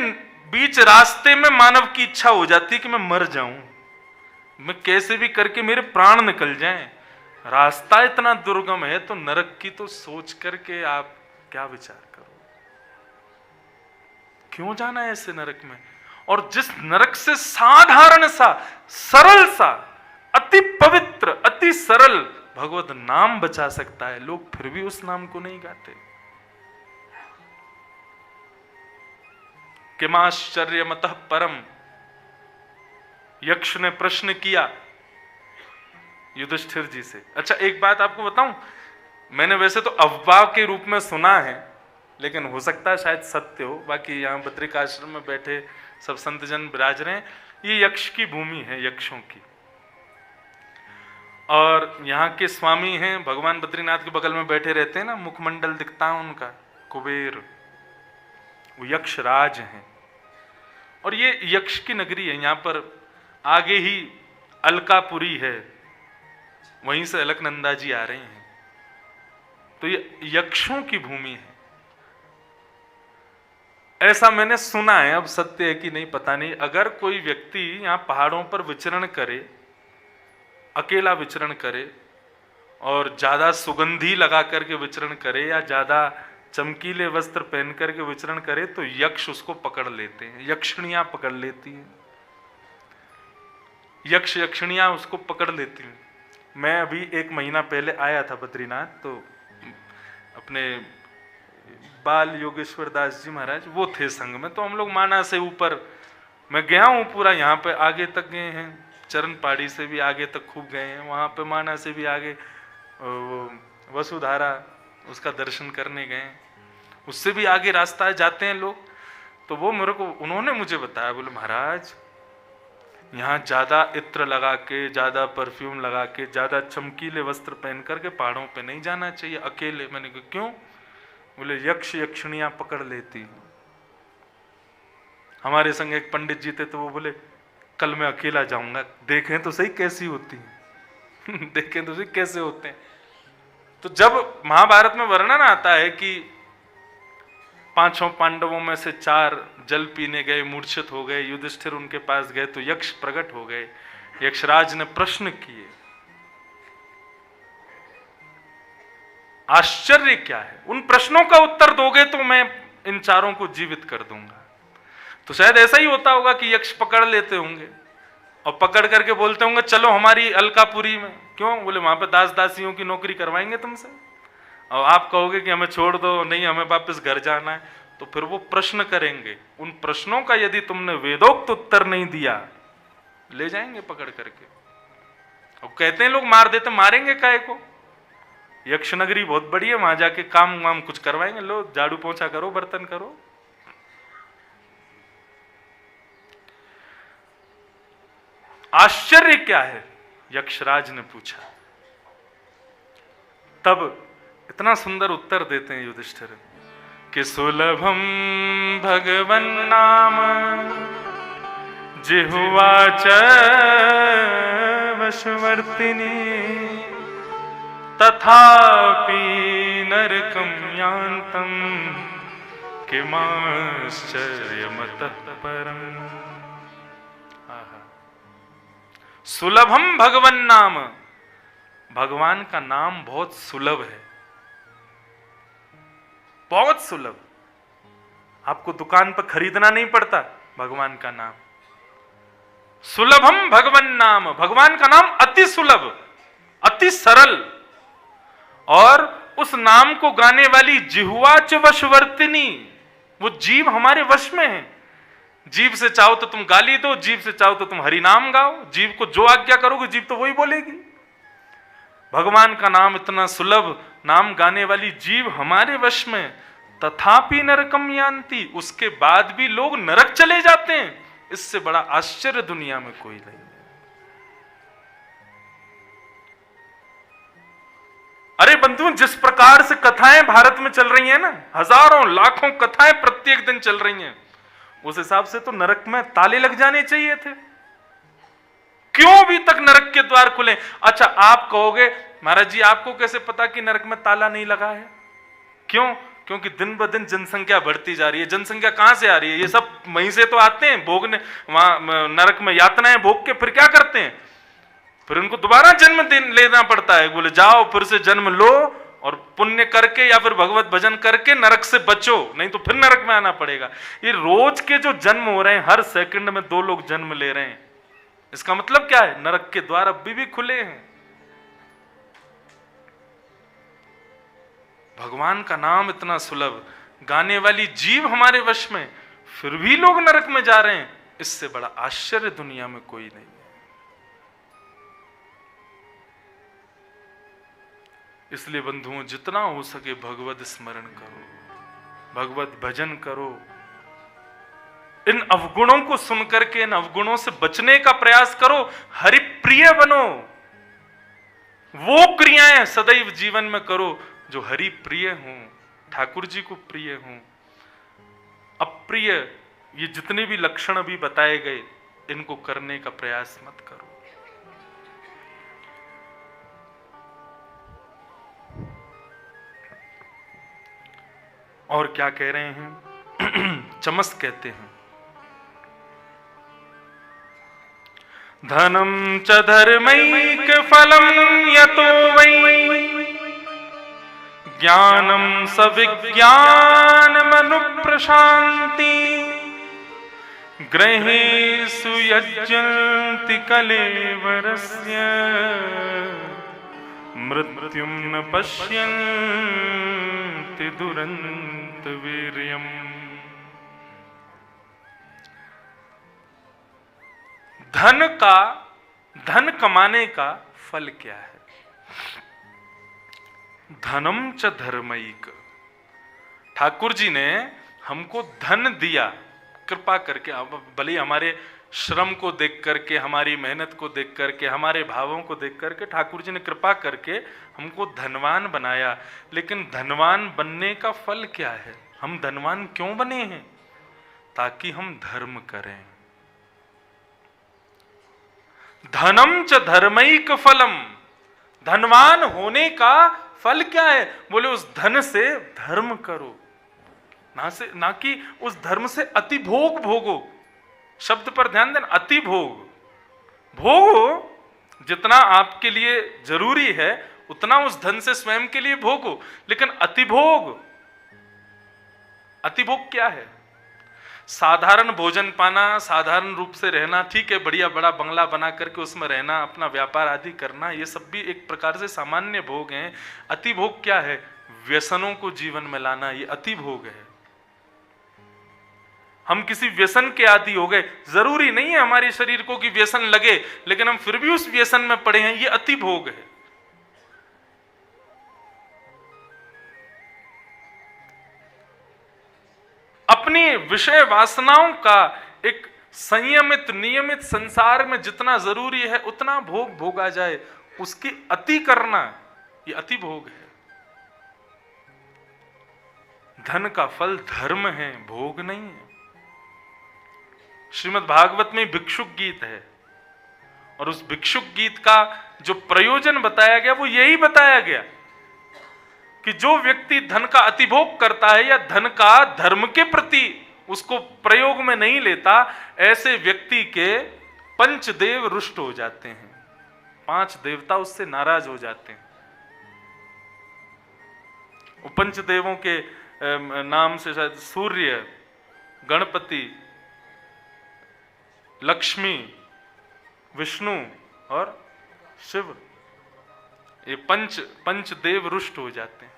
बीच रास्ते में मानव की इच्छा हो जाती है कि मैं मर जाऊं, मैं कैसे भी करके मेरे प्राण निकल जाएं। रास्ता इतना दुर्गम है तो नरक की तो सोच करके आप क्या विचार करो, क्यों जाना है ऐसे नरक में। और जिस नरक से साधारण सा, सरल सा, अति पवित्र, अति सरल भगवत नाम बचा सकता है, लोग फिर भी उस नाम को नहीं गाते। किमाश्चर्यमतः परम, यक्ष ने प्रश्न किया युधिष्ठिर जी से। अच्छा एक बात आपको बताऊं, मैंने वैसे तो अफवाह के रूप में सुना है, लेकिन हो सकता है शायद सत्य हो। बाकी यहाँ बद्रिकाश्रम में बैठे सब संतजन विराज रहे हैं, ये यक्ष की भूमि है, यक्षों की। और यहाँ के स्वामी हैं, भगवान बद्रीनाथ के बगल में बैठे रहते हैं ना, मुखमंडल दिखता है उनका, कुबेर, वो यक्ष राज हैं। और ये यक्ष की नगरी है, यहाँ पर आगे ही अलकापुरी है, वहीं से अलकनंदा जी आ रहे हैं। तो ये यक्षों की भूमि है, ऐसा मैंने सुना है। अब सत्य है कि नहीं पता नहीं। अगर कोई व्यक्ति यहाँ पहाड़ों पर विचरण करे, अकेला विचरण करे, और ज्यादा सुगंधी लगा करके विचरण करे या ज्यादा चमकीले वस्त्र पहन करके विचरण करे, तो यक्ष उसको पकड़ लेते हैं, यक्षिणियां पकड़ लेती हैं, यक्ष यक्षिणियां उसको पकड़ लेती हैं। मैं अभी 1 महीना पहले आया था बद्रीनाथ, तो अपने बाल योगेश्वर दास जी महाराज वो थे संग में, तो हम लोग माना से ऊपर, मैं गया हूँ पूरा, यहाँ पे आगे तक गए हैं, चरण पहाड़ी से भी आगे तक खूब गए हैं, वहाँ पे माना से भी आगे वसुधारा उसका दर्शन करने गए, उससे भी आगे रास्ता जाते हैं लोग। तो वो मेरे को, उन्होंने मुझे बताया, बोले महाराज यहाँ ज्यादा इत्र लगा के, ज्यादा परफ्यूम लगा के, ज्यादा चमकीले वस्त्र पहन करके पहाड़ों पे नहीं जाना चाहिए अकेले। मैंने कहा क्यों? बोले यक्ष यक्षिणियां पकड़ लेती। हमारे संग एक पंडित जी थे, तो वो बोले कल मैं अकेला जाऊंगा, देखें तो सही कैसी होती है देखें तो सही कैसे होते हैं। तो जब महाभारत में वर्णन आता है कि 5 पांडवों में से 4 जल पीने गए, मूर्छित हो गए, युधिष्ठिर उनके पास गए तो यक्ष प्रकट हो गए, यक्षराज ने प्रश्न किए। आश्चर्य क्या है? उन प्रश्नों का उत्तर दोगे तो मैं इन 4 को जीवित कर दूंगा। तो शायद ऐसा ही होता होगा कि यक्ष पकड़ लेते होंगे और पकड़ करके बोलते होंगे चलो हमारी अलकापुरी में। क्यों? बोले वहां पे दास दासियों की नौकरी करवाएंगे तुमसे, और आप कहोगे कि हमें छोड़ दो, नहीं हमें वापस घर जाना है। तो फिर वो प्रश्न करेंगे, उन प्रश्नों का यदि तुमने वेदोक्त उत्तर नहीं दिया, ले जाएंगे पकड़ करके। और कहते हैं लोग मार देते, मारेंगे काहे को? यक्ष नगरी बहुत बड़ी है, वहां जाके काम वाम कुछ करवाएंगे, लो झाड़ू पोंछा करो, बर्तन करो। आश्चर्य क्या है? यक्षराज ने पूछा। तब इतना सुंदर उत्तर देते हैं युधिष्ठिर कि सुलभम भगवन नाम जिह्वा च वशवर्तिनी तथापि नरकं यान्तं किमाश्चर्यमतः परम्। सुलभम भगवन नाम, भगवान का नाम बहुत सुलभ है, बहुत सुलभ। आपको दुकान पर खरीदना नहीं पड़ता भगवान का नाम। सुलभम भगवन नाम, भगवान का नाम अति सुलभ, अति सरल, और उस नाम को गाने वाली जिह्वा च वशवर्तिनी, वो जीभ हमारे वश में है। जीभ से चाहो तो तुम गाली दो, जीभ से चाहो तो तुम हरि नाम गाओ, जीभ को जो आज्ञा करोगे जीभ तो वही बोलेगी। भगवान का नाम इतना सुलभ, नाम गाने वाली जीभ हमारे वश में। तथापि नरकम यान्ति, उसके बाद भी लोग नरक चले जाते हैं। इससे बड़ा आश्चर्य दुनिया में कोई नहीं। अरे बंधुओं, जिस प्रकार से कथाएं भारत में चल रही हैं ना, हजारों लाखों कथाएं प्रत्येक दिन चल रही हैं, उस हिसाब से तो नरक में ताले लग जाने चाहिए थे। क्यों अभी तक नरक के द्वार खुले? अच्छा आप कहोगे महाराज जी आपको कैसे पता कि नरक में ताला नहीं लगा है? क्यों? क्योंकि दिन ब दिन जनसंख्या बढ़ती जा रही है। जनसंख्या कहां से आ रही है? ये सब वहीं से तो आते हैं भोगने, वहां नरक में यातनाएं भोग के फिर क्या करते हैं? फिर उनको दोबारा जन्म लेना पड़ता है। बोले जाओ फिर से जन्म लो और पुण्य करके या फिर भगवत भजन करके नरक से बचो, नहीं तो फिर नरक में आना पड़ेगा। ये रोज के जो जन्म हो रहे हैं, हर सेकंड में 2 लोग जन्म ले रहे हैं, इसका मतलब क्या है? नरक के द्वार अभी भी खुले हैं। भगवान का नाम इतना सुलभ, गाने वाली जीव हमारे वश में, फिर भी लोग नरक में जा रहे हैं। इससे बड़ा आश्चर्य दुनिया में कोई नहीं है। इसलिए बंधुओं, जितना हो सके भगवत स्मरण करो, भगवत भजन करो। इन अवगुणों को सुनकर के इन अवगुणों से बचने का प्रयास करो। हरिप्रिय बनो। वो क्रियाएं सदैव जीवन में करो जो हरि प्रिय हों, ठाकुर जी को प्रिय हों। अप्रिय ये जितने भी लक्षण अभी बताए गए, इनको करने का प्रयास मत करो। और क्या कह रहे हैं? चमस कहते हैं, धनम च धर्मैक फलम यतो वै ज्ञानम सविज्ञान मनु प्रशांति ग्रहेषु यज्जन्ति कलेवरस्य मृत्युम न पश्यन्ति दुरंत वीर्यम। धन कमाने का फल क्या है? धनम च धर्मैक। ठाकुर जी ने हमको धन दिया कृपा करके। भले हमारे श्रम को देख करके, हमारी मेहनत को देख करके, हमारे भावों को देख करके ठाकुर जी ने कृपा करके हमको धनवान बनाया। लेकिन धनवान बनने का फल क्या है? हम धनवान क्यों बने हैं? ताकि हम धर्म करें। धनम च धर्मैक फलम। धनवान होने का फल क्या है? बोले उस धन से धर्म करो, ना कि उस धर्म से अति भोग भोगो। शब्द पर ध्यान देना, अति भोग। भोगो जितना आपके लिए जरूरी है, उतना उस धन से स्वयं के लिए भोगो। लेकिन अति भोग क्या है? साधारण भोजन पाना, साधारण रूप से रहना, ठीक है, बढ़िया बड़ा बंगला बना करके उसमें रहना, अपना व्यापार आदि करना, ये सब भी एक प्रकार से सामान्य भोग हैं। अति भोग क्या है? व्यसनों को जीवन में लाना, ये अति भोग है। हम किसी व्यसन के आदी हो गए। जरूरी नहीं है हमारे शरीर को कि व्यसन लगे, लेकिन हम फिर भी उस व्यसन में पड़े हैं, ये अति भोग है। अपनी विषय वासनाओं का एक संयमित नियमित संसार में जितना जरूरी है उतना भोग भोगा जाए, उसकी अति करना ये अति भोग है। धन का फल धर्म है, भोग नहीं है। श्रीमद् भागवत में भिक्षुक गीत है, और उस भिक्षुक गीत का जो प्रयोजन बताया गया वो यही बताया गया कि जो व्यक्ति धन का अतिभोग करता है या धन का धर्म के प्रति उसको प्रयोग में नहीं लेता, ऐसे व्यक्ति के पंचदेव रुष्ट हो जाते हैं। 5 देवता उससे नाराज हो जाते हैं। वो पंचदेवों के नाम से शायद सूर्य, गणपति, लक्ष्मी, विष्णु और शिव, ये पंचदेव रुष्ट हो जाते हैं।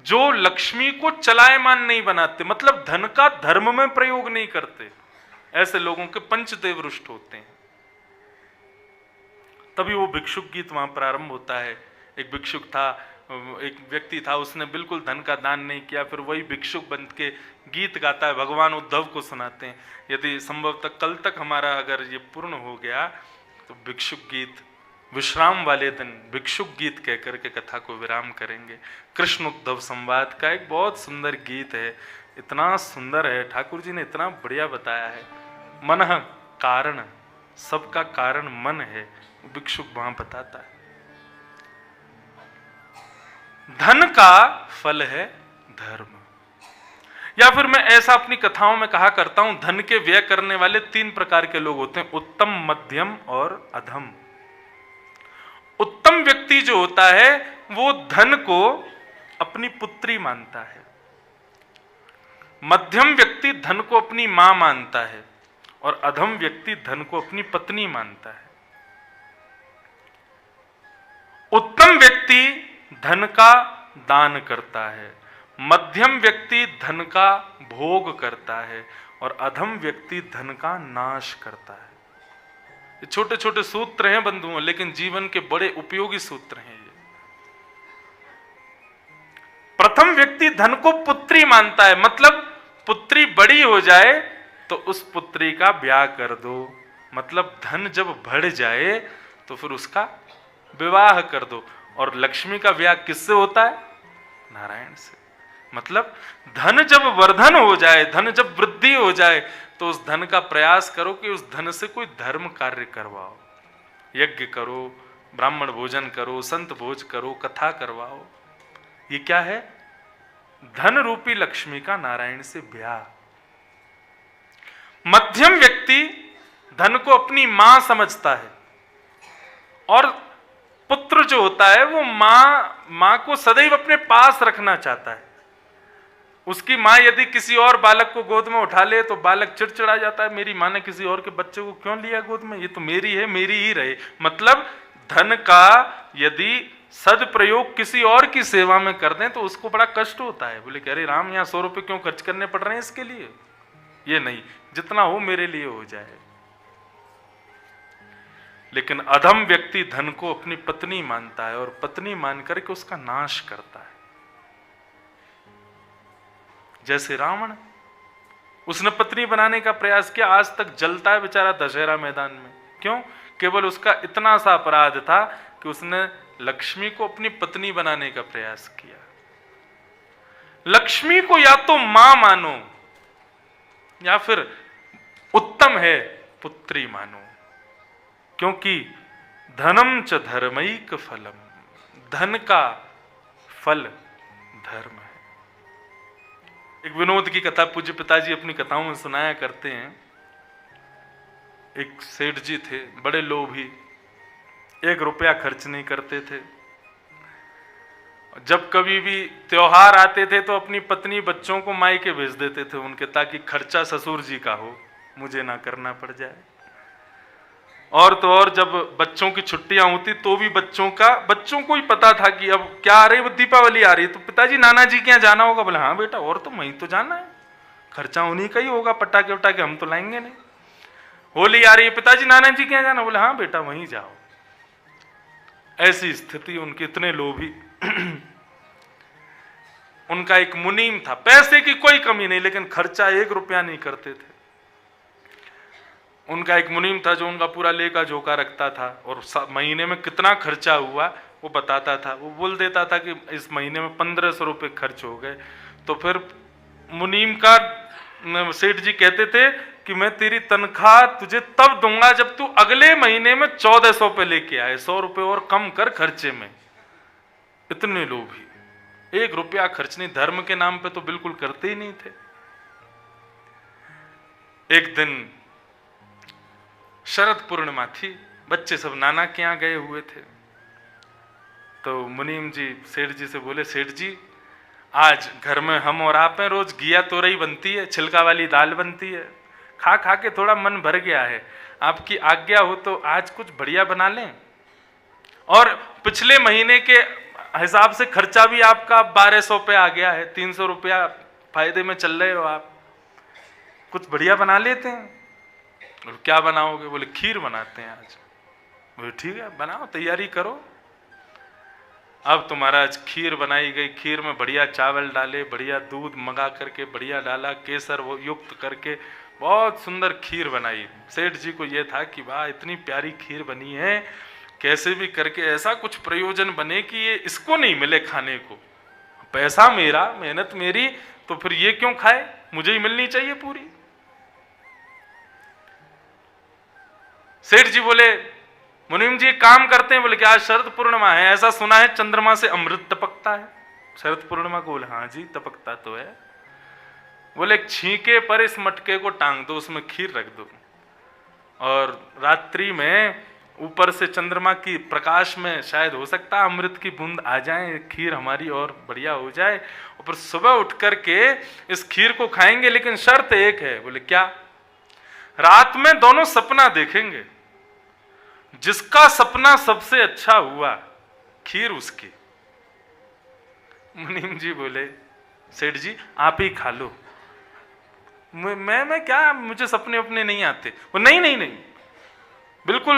जो लक्ष्मी को चलायमान नहीं बनाते, मतलब धन का धर्म में प्रयोग नहीं करते, ऐसे लोगों के पंचदेव रुष्ट होते हैं। तभी वो भिक्षुक गीत वहां प्रारंभ होता है। एक भिक्षुक था, एक व्यक्ति था, उसने बिल्कुल धन का दान नहीं किया, फिर वही भिक्षुक बन के गीत गाता है, भगवान उद्धव को सुनाते हैं। यदि संभव तक कल तक हमारा अगर ये पूर्ण हो गया तो भिक्षुक गीत विश्राम वाले दिन भिक्षुक गीत कहकर के कथा को विराम करेंगे। कृष्ण उद्धव संवाद का एक बहुत सुंदर गीत है, इतना सुंदर है, ठाकुर जी ने इतना बढ़िया बताया है। मन कारण, सबका कारण मन है, भिक्षुक वहां बताता है। धन का फल है धर्म। या फिर मैं ऐसा अपनी कथाओं में कहा करता हूं, धन के व्यय करने वाले 3 प्रकार के लोग होते हैं, उत्तम, मध्यम और अधम। उत्तम व्यक्ति जो होता है वो धन को अपनी पुत्री मानता है। मध्यम व्यक्ति धन को अपनी मां मानता है और अधम व्यक्ति धन को अपनी पत्नी मानता है। उत्तम व्यक्ति धन का दान करता है, मध्यम व्यक्ति धन का भोग करता है और अधम व्यक्ति धन का नाश करता है। ये छोटे छोटे सूत्र हैं बंधुओं, लेकिन जीवन के बड़े उपयोगी सूत्र हैं ये। प्रथम व्यक्ति धन को पुत्री मानता है, मतलब पुत्री बड़ी हो जाए तो उस पुत्री का ब्याह कर दो, मतलब धन जब बढ़ जाए तो फिर उसका विवाह कर दो। और लक्ष्मी का ब्याह किससे होता है? नारायण से। मतलब धन जब वर्धन हो जाए, धन जब वृद्धि हो जाए, तो उस धन का प्रयास करो कि उस धन से कोई धर्म कार्य करवाओ, यज्ञ करो, ब्राह्मण भोजन करो, संत भोज करो, कथा करवाओ। ये क्या है? धन रूपी लक्ष्मी का नारायण से ब्याह। मध्यम व्यक्ति धन को अपनी मां समझता है और पुत्र जो होता है वो मां को सदैव अपने पास रखना चाहता है। उसकी मां यदि किसी और बालक को गोद में उठा ले तो बालक चिड़चिड़ा जाता है, मेरी मां ने किसी और के बच्चे को क्यों लिया गोद में, ये तो मेरी है, मेरी ही रहे। मतलब धन का यदि सदप्रयोग किसी और की सेवा में कर दें तो उसको बड़ा कष्ट होता है। बोले कि अरे राम, यहाँ 100 रुपए क्यों खर्च करने पड़ रहे हैं इसके लिए, ये नहीं, जितना हो मेरे लिए हो जाए। लेकिन अधम व्यक्ति धन को अपनी पत्नी मानता है और पत्नी मान करके उसका नाश करता है। जैसे रावण, उसने पत्नी बनाने का प्रयास किया, आज तक जलता है बेचारा दशहरा मैदान में। क्यों? केवल उसका इतना सा अपराध था कि उसने लक्ष्मी को अपनी पत्नी बनाने का प्रयास किया। लक्ष्मी को या तो मां मानो या फिर उत्तम है पुत्री मानो, क्योंकि धनम च धर्मैक फलम, धन का फल धर्म है। एक विनोद की कथा पूज्य पिताजी अपनी कथाओं में सुनाया करते हैं। एक सेठ जी थे, बड़े लोभी, 1 रुपया खर्च नहीं करते थे। जब कभी भी त्योहार आते थे तो अपनी पत्नी बच्चों को मायके भेज देते थे उनके, ताकि खर्चा ससुर जी का हो, मुझे ना करना पड़ जाए। और तो और जब बच्चों की छुट्टियां होती तो भी बच्चों को ही पता था कि अब क्या आ रही है, दीपावली आ रही है, तो पिताजी नाना जी के यहाँ जाना होगा। बोले हाँ बेटा, और तो वहीं तो जाना है, खर्चा उन्हीं का ही होगा, पटाखे वटाखे हम तो लाएंगे नहीं। होली आ रही है, पिताजी नाना जी के यहाँ जाना। बोले हाँ बेटा, वहीं जाओ। ऐसी स्थिति उनकी, इतने लोभी। उनका एक मुनीम था, पैसे की कोई कमी नहीं, लेकिन खर्चा 1 रुपया नहीं करते थे। उनका एक मुनीम था जो उनका पूरा लेखा जोखा रखता था और महीने में कितना खर्चा हुआ वो बताता था। वो बोल देता था कि इस महीने में 1500 रुपये खर्च हो गए। तो फिर मुनीम का सेठ जी कहते थे कि मैं तेरी तनख्वाह तुझे तब दूंगा जब तू अगले महीने में 1400 पे लेके आए, 100 रुपये और कम कर खर्चे में। इतने लोभी, 1 रुपया खर्च नहीं, धर्म के नाम पे तो बिल्कुल करते ही नहीं थे। एक दिन शरद पूर्णिमा थी, बच्चे सब नाना के यहाँ गए हुए थे। तो मुनीम जी सेठ जी से बोले, सेठ जी आज घर में हम और आप हैं, रोज घिया तोरई बनती है, छिलका वाली दाल बनती है, खा खा के थोड़ा मन भर गया है, आपकी आज्ञा हो तो आज कुछ बढ़िया बना लें। और पिछले महीने के हिसाब से खर्चा भी आपका 1200 पे आ गया है, 300 रुपया फायदे में चल रहे हो आप, कुछ बढ़िया बना लेते हैं। और क्या बनाओगे? बोले खीर बनाते हैं आज। बोले ठीक है, बनाओ, तैयारी करो। अब तुम्हारा आज खीर बनाई गई, खीर में बढ़िया चावल डाले, बढ़िया दूध मंगा करके बढ़िया डाला, केसर वो युक्त करके बहुत सुंदर खीर बनाई। सेठ जी को ये था कि वाह इतनी प्यारी खीर बनी है, कैसे भी करके ऐसा कुछ प्रयोजन बने कि ये इसको नहीं मिले खाने को, पैसा मेरा, मेहनत मेरी, तो फिर ये क्यों खाए, मुझे ही मिलनी चाहिए पूरी। सेठ जी बोले मुनीम जी काम करते हैं। बोले कि आज शरद पूर्णिमा है, ऐसा सुना है चंद्रमा से अमृत टपकता है। शरद पूर्णिमा को? बोले हाँ जी, टपकता तो है। बोले एक छींके पर इस मटके को टांग दो, उसमें खीर रख दो, और रात्रि में ऊपर से चंद्रमा की प्रकाश में शायद हो सकता है अमृत की बूंद आ जाए, खीर हमारी और बढ़िया हो जाए, और फिर सुबह उठ करके इस खीर को खाएंगे, लेकिन शर्त एक है। बोले क्या? रात में दोनों सपना देखेंगे, जिसका सपना सबसे अच्छा हुआ खीर उसकी। मुनीम जी बोले सेठ जी आप ही खा लो। मैं क्या, मुझे सपने अपने नहीं आते। वो नहीं नहीं नहीं, बिल्कुल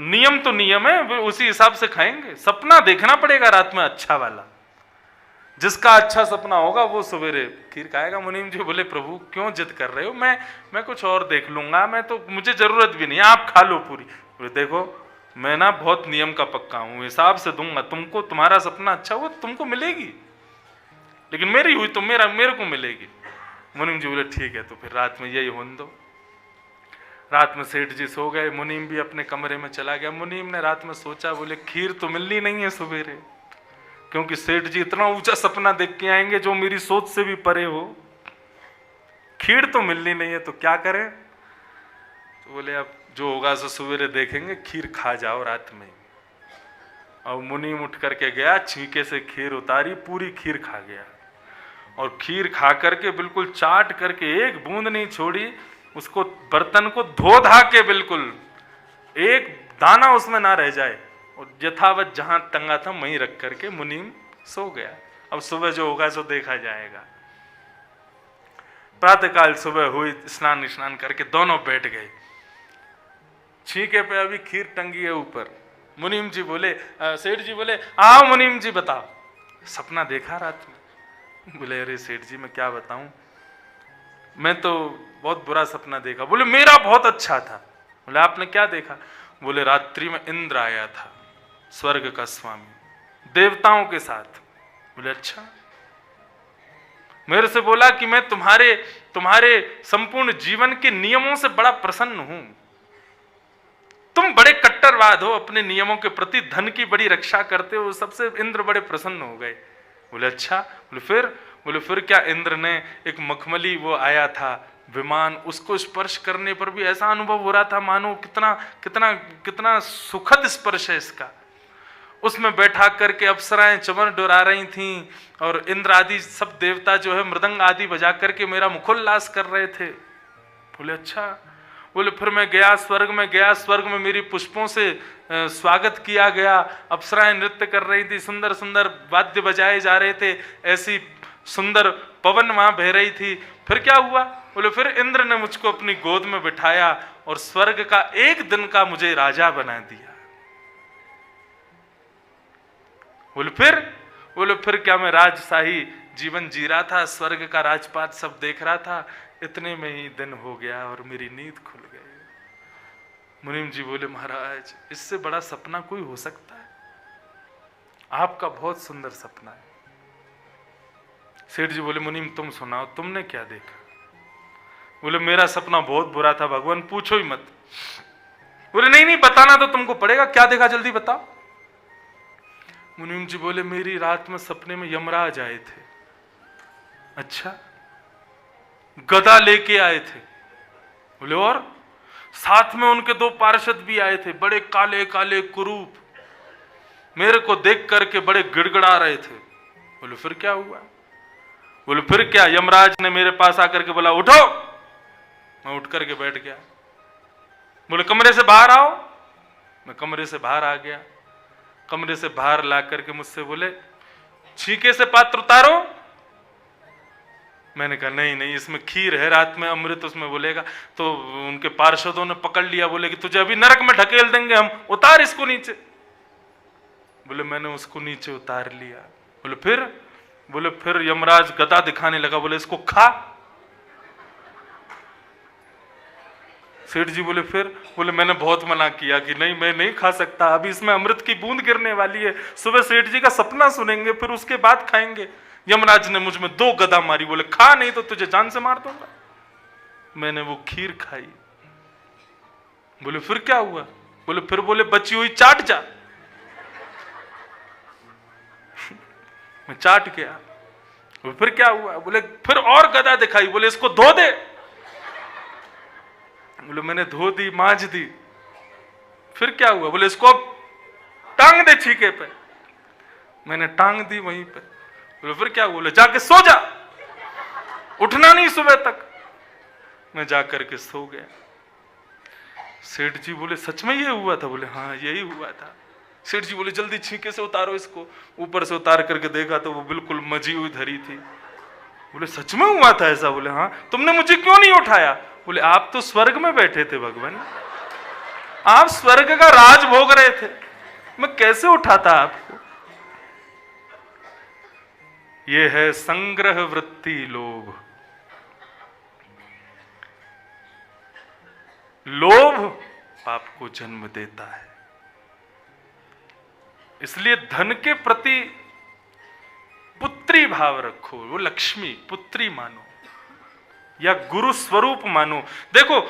नियम तो नियम है, उसी हिसाब से खाएंगे। सपना देखना पड़ेगा रात में अच्छा वाला, जिसका अच्छा सपना होगा वो सवेरे खीर खाएगा। मुनीम जी बोले प्रभु क्यों जिद कर रहे हो, मैं कुछ और देख लूंगा, मैं तो, मुझे जरूरत भी नहीं, आप खा लो पूरी। बोले देखो मैं ना बहुत नियम का पक्का हूं, हिसाब से दूंगा तुमको, तुम्हारा सपना अच्छा हुआ तुमको मिलेगी, लेकिन मेरी हुई तो मेरे को मिलेगी। मुनीम जी बोले ठीक है, तो फिर रात में यही होने दो। रात में सेठ जी सो गए, मुनीम भी अपने कमरे में चला गया। मुनीम ने रात में सोचा, बोले खीर तो मिलनी नहीं है सवेरे, क्योंकि सेठ जी इतना ऊंचा सपना देख के आएंगे जो मेरी सोच से भी परे हो, खीर तो मिलनी नहीं है, तो क्या करें? तो बोले अब जो होगा सो सवेरे देखेंगे, खीर खा जाओ रात में। और मुनीम उठ करके गया, छींके से खीर उतारी, पूरी खीर खा गया, और खीर खा करके बिल्कुल चाट करके एक बूंद नहीं छोड़ी, उसको बर्तन को धो धा के बिल्कुल एक दाना उसमें ना रह जाए, और यथावत जहां टंगा था वहीं रख करके मुनीम सो गया। अब सुबह जो होगा सो देखा जाएगा। प्रातःकाल सुबह हुई, स्नान करके दोनों बैठ गए। छींके पे अभी खीर टंगी है ऊपर। मुनीम जी बोले, सेठ जी बोले आओ मुनीम जी बताओ, सपना देखा रात में? बोले अरे सेठ जी मैं क्या बताऊं, मैं तो बहुत बुरा सपना देखा। बोले मेरा बहुत अच्छा था। बोले आपने क्या देखा? बोले रात्रि में इंद्र आया था, स्वर्ग का स्वामी, देवताओं के साथ। बोले अच्छा। मेरे से बोला कि मैं तुम्हारे संपूर्ण जीवन के नियमों से बड़ा प्रसन्न हूं, तुम बड़े कट्टरवाद हो अपने नियमों के प्रति, धन की बड़ी रक्षा करते हो, सबसे इंद्र बड़े प्रसन्न हो गए। बोले अच्छा। बोले फिर क्या? इंद्र ने एक मखमली वो आया था विमान, उसको स्पर्श करने पर भी ऐसा अनुभव हो रहा था मानो कितना कितना कितना सुखद स्पर्श है इसका। उसमें बैठा करके अप्सराएं चमर डोरा रही थीं, और इंद्र आदि सब देवता जो है मृदंग आदि बजा करके मेरा मुखोल्लास कर रहे थे। बोले अच्छा। बोले फिर मैं गया, स्वर्ग में गया, स्वर्ग में मेरी पुष्पों से स्वागत किया गया, अप्सराएं नृत्य कर रही थी, सुंदर सुंदर वाद्य बजाए जा रहे थे, ऐसी सुंदर पवन वहां बह रही थी। फिर क्या हुआ? बोले फिर इंद्र ने मुझको अपनी गोद में बिठाया और स्वर्ग का एक दिन का मुझे राजा बना दिया। बोले फिर क्या? मैं राजशाही जीवन जी रहा था, स्वर्ग का राजपाट सब देख रहा था, इतने में ही दिन हो गया और मेरी नींद खुल गई। मुनीम जी बोले महाराज इससे बड़ा सपना कोई हो सकता है? आपका बहुत सुंदर सपना है। सेठ जी बोले मुनीम तुम सुनाओ, तुमने क्या देखा? बोले मेरा सपना बहुत बुरा था भगवान, पूछो ही मत। बोले नहीं नहीं बताना तो तुमको पड़ेगा, क्या देखा जल्दी बताओ। मुनीम जी बोले मेरी रात में सपने में यमराज आए थे। अच्छा, गदा लेके आए थे। बोले और? साथ में उनके दो पार्षद भी आए थे, बड़े काले काले कुरूप, मेरे को देख करके बड़े गिड़गिड़ा रहे थे। बोले फिर क्या हुआ? बोले फिर क्या? यमराज ने मेरे पास आकर के बोला उठो, मैं उठ करके बैठ गया। बोले कमरे से बाहर आओ, मैं कमरे से बाहर आ गया। कमरे से बाहर ला करके मुझसे बोले छींके से पात्र उतारो। मैंने कहा नहीं नहीं, इसमें खीर है, रात में अमृत उसमें बोलेगा। तो उनके पार्षदों ने पकड़ लिया, बोले कि तुझे अभी नरक में ढकेल देंगे हम, उतार इसको नीचे। बोले मैंने उसको नीचे उतार लिया। बोले फिर यमराज गदा दिखाने लगा, बोले इसको खा। सेठ जी बोले फिर? बोले मैंने बहुत मना किया कि नहीं मैं नहीं खा सकता, अभी इसमें अमृत की बूंद गिरने वाली है, सुबह सेठ जी का सपना सुनेंगे फिर उसके बाद खाएंगे। यमराज ने मुझ में 2 गदा मारी, बोले खा नहीं तो तुझे जान से मार दूंगा। मैंने वो खीर खाई। बोले फिर क्या हुआ? बोले बची हुई चाट जा। मैं चाट गया। फिर क्या हुआ? बोले फिर और गदा दिखाई, बोले इसको धो दे। बोले मैंने धो दी, मांज दी। फिर क्या हुआ? बोले इसको अब टांग दे छीके पे। मैंने टांग दी वहीं पे। बोले फिर क्या हुआ? बोले जाके सो जा, उठना नहीं सुबह तक। मैं जाकर के सो गया। सेठ जी बोले सच में ये हुआ था? बोले हाँ यही हुआ था। सेठ जी बोले जल्दी छीके से उतारो इसको। ऊपर से उतार करके देखा तो वो बिल्कुल मजी हुई धरी थी। बोले सच में हुआ था ऐसा? बोले हाँ। तुमने मुझे क्यों नहीं उठाया? बोले आप तो स्वर्ग में बैठे थे भगवान, आप स्वर्ग का राज भोग रहे थे, मैं कैसे उठाता आपको? ये है संग्रह वृत्ति लोभ। लोभ पाप को जन्म देता है। इसलिए धन के प्रति पुत्री भाव रखो, वो लक्ष्मी पुत्री मानो या गुरु स्वरूप मानो। देखो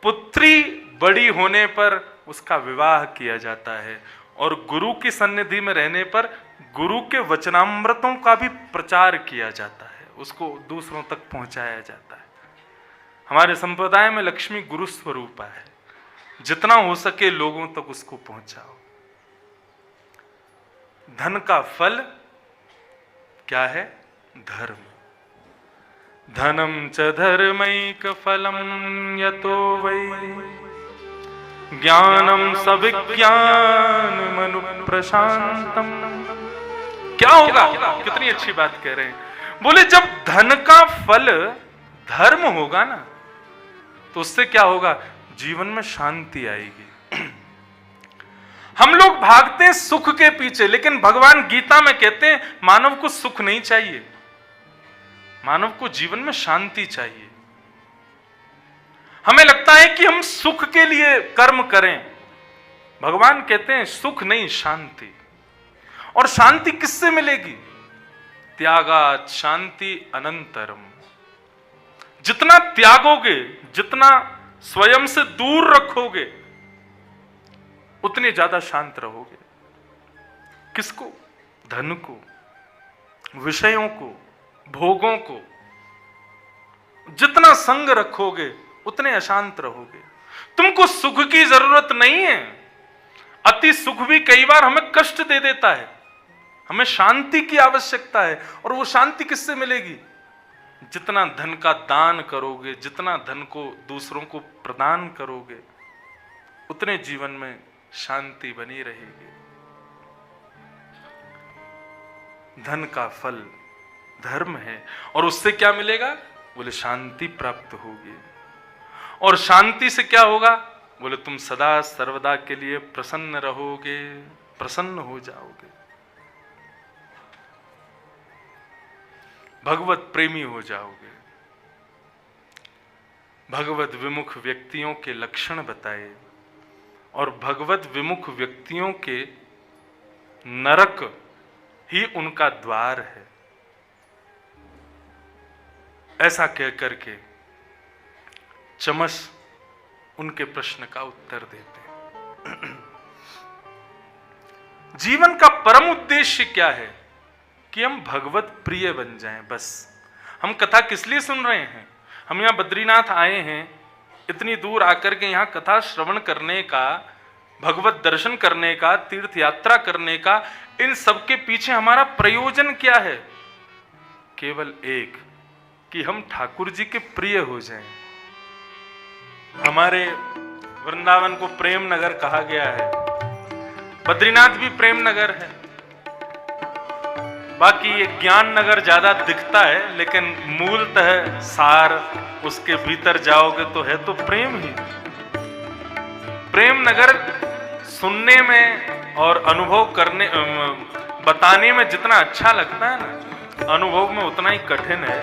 पुत्री बड़ी होने पर उसका विवाह किया जाता है और गुरु की सन्निधि में रहने पर गुरु के वचनामृतों का भी प्रचार किया जाता है, उसको दूसरों तक पहुंचाया जाता है। हमारे संप्रदाय में लक्ष्मी गुरु स्वरूप है, जितना हो सके लोगों तक उसको पहुंचाओ। धन का फल क्या है? धर्म। धनम च धर्मैक फलम यतो वै ज्ञानम सविज्ञान मनु प्रशांतम। क्या होगा? कितनी अच्छी बात कह रहे हैं। बोले जब धन का फल धर्म होगा ना तो उससे क्या होगा? जीवन में शांति आएगी। हम लोग भागते हैं सुख के पीछे, लेकिन भगवान गीता में कहते हैं मानव को सुख नहीं चाहिए, मानव को जीवन में शांति चाहिए। हमें लगता है कि हम सुख के लिए कर्म करें, भगवान कहते हैं सुख नहीं शांति। और शांति किससे मिलेगी? त्यागात शांति अनंतरम। जितना त्यागोगे, जितना स्वयं से दूर रखोगे, उतने ज्यादा शांत रहोगे। किसको? धन को, विषयों को, भोगों को। जितना संग रखोगे उतने अशांत रहोगे। तुमको सुख की जरूरत नहीं है, अति सुख भी कई बार हमें कष्ट दे देता है। हमें शांति की आवश्यकता है, और वो शांति किससे मिलेगी? जितना धन का दान करोगे, जितना धन को दूसरों को प्रदान करोगे, उतने जीवन में शांति बनी रहेगी। धन का फल धर्म है, और उससे क्या मिलेगा? बोले शांति प्राप्त होगी। और शांति से क्या होगा? बोले तुम सदा सर्वदा के लिए प्रसन्न रहोगे, प्रसन्न हो जाओगे, भगवत प्रेमी हो जाओगे। भगवत विमुख व्यक्तियों के लक्षण बताए, और भगवत विमुख व्यक्तियों के नरक ही उनका द्वार है, ऐसा कह करके चमस उनके प्रश्न का उत्तर देते। जीवन का परम उद्देश्य क्या है? कि हम भगवत प्रिय बन जाएं। बस हम कथा किस लिए सुन रहे हैं? हम यहाँ बद्रीनाथ आए हैं, इतनी दूर आकर के यहाँ कथा श्रवण करने का, भगवत दर्शन करने का, तीर्थ यात्रा करने का, इन सब के पीछे हमारा प्रयोजन क्या है? केवल एक, कि हम ठाकुर जी के प्रिय हो जाएं। हमारे वृंदावन को प्रेम नगर कहा गया है, बद्रीनाथ भी प्रेम नगर है। बाकी ये ज्ञान नगर ज्यादा दिखता है, लेकिन मूलतः सार उसके भीतर जाओगे तो है तो प्रेम ही। प्रेम नगर सुनने में और अनुभव करने, बताने में जितना अच्छा लगता है ना, अनुभव में उतना ही कठिन है।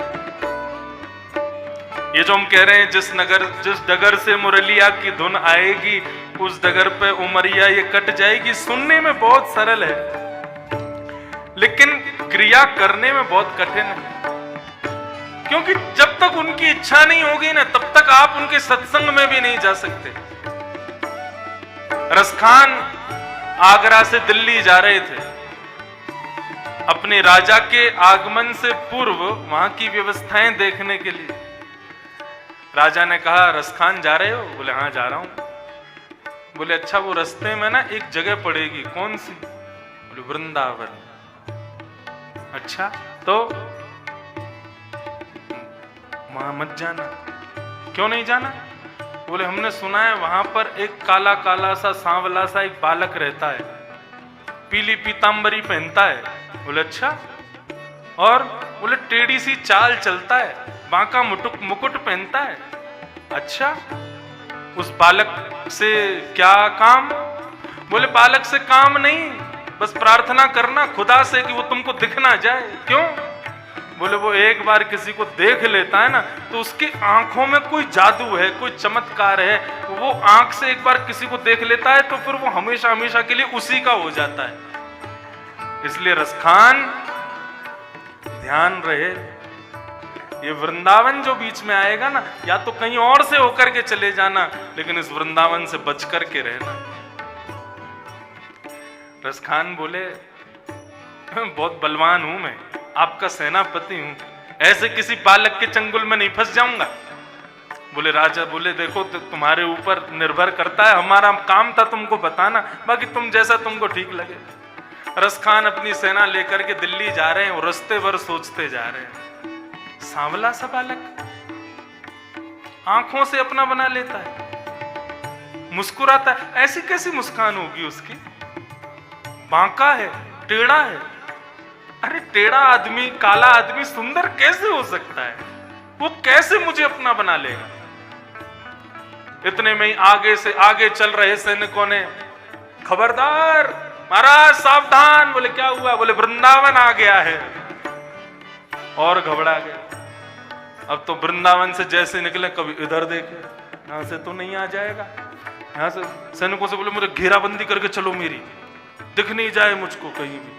ये जो हम कह रहे हैं, जिस डगर से मुरलिया की धुन आएगी, उस डगर पे उमरिया ये कट जाएगी, सुनने में बहुत सरल है, लेकिन क्रिया करने में बहुत कठिन है। क्योंकि जब तक उनकी इच्छा नहीं होगी ना, तब तक आप उनके सत्संग में भी नहीं जा सकते। रसखान आगरा से दिल्ली जा रहे थे, अपने राजा के आगमन से पूर्व वहां की व्यवस्थाएं देखने के लिए। राजा ने कहा, रसखान जा रहे हो? बोले हाँ जा रहा हूं। बोले अच्छा, वो रास्ते में ना एक जगह पड़ेगी, कौन सी? बोले वृंदावन। अच्छा, तो वहां मत जाना। क्यों नहीं जाना? बोले हमने सुना है वहां पर एक काला काला सा सांवला सा एक बालक रहता है, पीली पीतांबरी पहनता है। बोले अच्छा, और बोले टेढ़ी सी चाल चलता है, बांका मुकुट पहनता है। अच्छा, उस बालक से क्या काम? बोले बालक से काम नहीं, बस प्रार्थना करना खुदा से कि वो तुमको दिख ना जाए। क्यों? बोले वो एक बार किसी को देख लेता है ना तो उसकी आंखों में कोई जादू है, कोई चमत्कार है। वो आंख से एक बार किसी को देख लेता है तो फिर वो हमेशा हमेशा के लिए उसी का हो जाता है। इसलिए रसखान ध्यान रहे, ये वृंदावन जो बीच में आएगा ना, या तो कहीं और से होकर के चले जाना, लेकिन इस वृंदावन से बच करके रहना। रसखान बोले बहुत बलवान हूं मैं, आपका सेनापति हूं, ऐसे किसी बालक के चंगुल में नहीं फंस जाऊंगा। बोले राजा बोले देखो तो तुम्हारे ऊपर निर्भर करता है, हमारा काम था तुमको बताना, बाकी तुम जैसा तुमको ठीक लगे। रसखान अपनी सेना लेकर के दिल्ली जा रहे हैं और रास्ते भर सोचते जा रहे हैं, सांवला सा बालक आंखों से अपना बना लेता है, मुस्कुराता है, ऐसी कैसी मुस्कान होगी उसकी? बांका है, टेढ़ा है। अरे टेढ़ा आदमी, काला आदमी सुंदर कैसे हो सकता है? वो कैसे मुझे अपना बना लेगा? इतने में ही आगे से आगे चल रहे सैनिकों ने, खबरदार महाराज सावधान। बोले क्या हुआ? बोले वृंदावन आ गया है। और घबरा गए। अब तो वृंदावन से जैसे निकले कभी इधर देखे, यहां से तो नहीं आ जाएगा। यहां से सैनिकों से बोले मुझे घेराबंदी करके चलो, मेरी दिख नहीं जाए मुझको कहीं भी।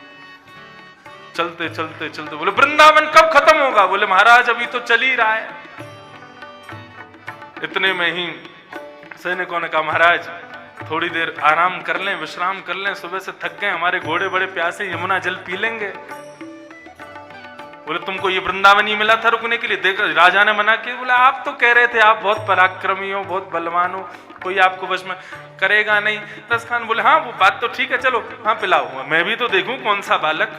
चलते चलते चलते बोले वृंदावन कब खत्म होगा? बोले महाराज अभी तो चल ही रहा है। इतने में ही सैनिकों ने कहा महाराज थोड़ी देर आराम कर लें, विश्राम कर लें, सुबह से थक गए, हमारे घोड़े बड़े प्यासे, यमुना जल पी लेंगे। बोले तुमको ये वृंदावन ही मिला था रुकने के लिए? देख राजा ने मना किया। बोला आप तो कह रहे थे आप बहुत पराक्रमी हो, बहुत बलवान हो, कोई आपको वश में करेगा नहीं। रसखान बोले हाँ वो बात तो ठीक है, चलो हाँ पिलाओ, मैं भी तो देखूं कौन सा बालक।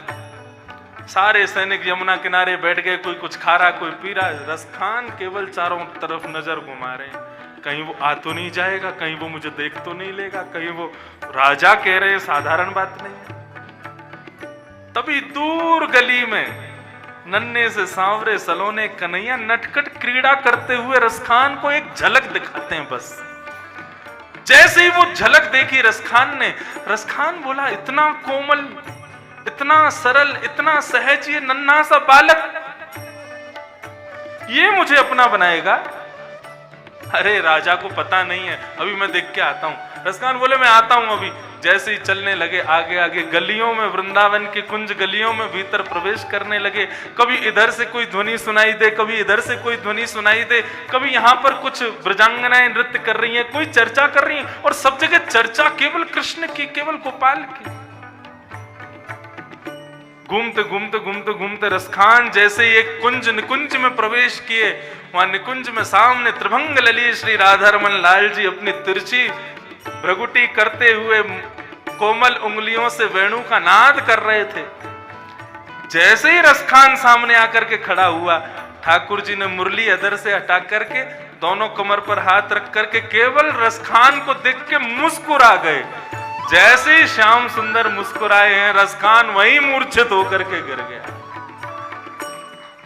सारे सैनिक यमुना किनारे बैठ गए, कोई कुछ खा रहा, कोई पी रहा। रसखान केवल चारों तरफ नजर घुमा रहे हैं, कहीं वो आ तो नहीं जाएगा, कहीं वो मुझे देख तो नहीं लेगा, कहीं वो राजा कह रहे साधारण बात नहीं है। तभी दूर गली में नन्हे से सांवरे सलोने कन्हैया नटखट क्रीड़ा करते हुए रसखान को एक झलक दिखाते हैं। बस जैसे ही वो झलक देखी रसखान ने, रसखान बोला इतना कोमल, इतना सरल, इतना सहज, ये नन्हा सा बालक ये मुझे अपना बनाएगा? अरे राजा को पता नहीं है, अभी मैं देख के आता हूं। रसखान बोले मैं आता हूं अभी। जैसे ही चलने लगे आगे आगे गलियों में, वृंदावन की कुंज गलियों में भीतर प्रवेश करने लगे। कभी इधर से कोई ध्वनि सुनाई दे, कभी इधर से कोई ध्वनि सुनाई दे, कभी यहाँ पर कुछ ब्रजांगनाएं नृत्य कर रही हैं, कोई चर्चा कर रही हैं, और सब जगह चर्चा केवल कृष्ण की, केवल गोपाल की। घूमते घूमते घूमते घूमते रसखान जैसे ही एक कुंज निकुंज में प्रवेश किए, वहां निकुंज में सामने त्रिभंग ललित श्री राधारमन लाल जी अपनी तिरछी भ्रगुटी करते हुए कोमल उंगलियों से वेणु का नाद कर रहे थे। जैसे ही रसखान सामने आकर के खड़ा हुआ, ठाकुर जी ने मुरली अधर से हटा करके दोनों कमर पर हाथ रख करके केवल रसखान को देख के मुस्कुरा गए। जैसे ही श्याम सुंदर मुस्कुराए हैं, रसखान वहीं मूर्छित होकर के गिर गया।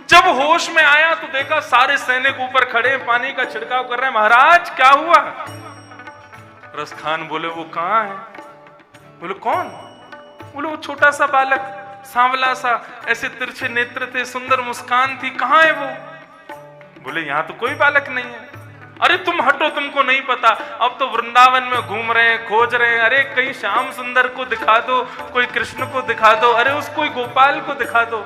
जब होश में आया तो देखा सारे सैनिक ऊपर खड़े पानी का छिड़काव कर रहे हैं। महाराज क्या हुआ? रसखान बोले वो कहां है? बोले कौन? बोले वो छोटा सा बालक, सांवला सा, ऐसे तिरछे नेत्र थे, सुंदर मुस्कान थी, कहां है वो? बोले यहां तो कोई बालक नहीं है। अरे तुम हटो, तुमको नहीं पता, अब तो वृंदावन में घूम रहे हैं, खोज रहे हैं। अरे कहीं श्याम सुंदर को दिखा दो, कोई कृष्ण को दिखा दो, अरे उस कोई गोपाल को दिखा दो।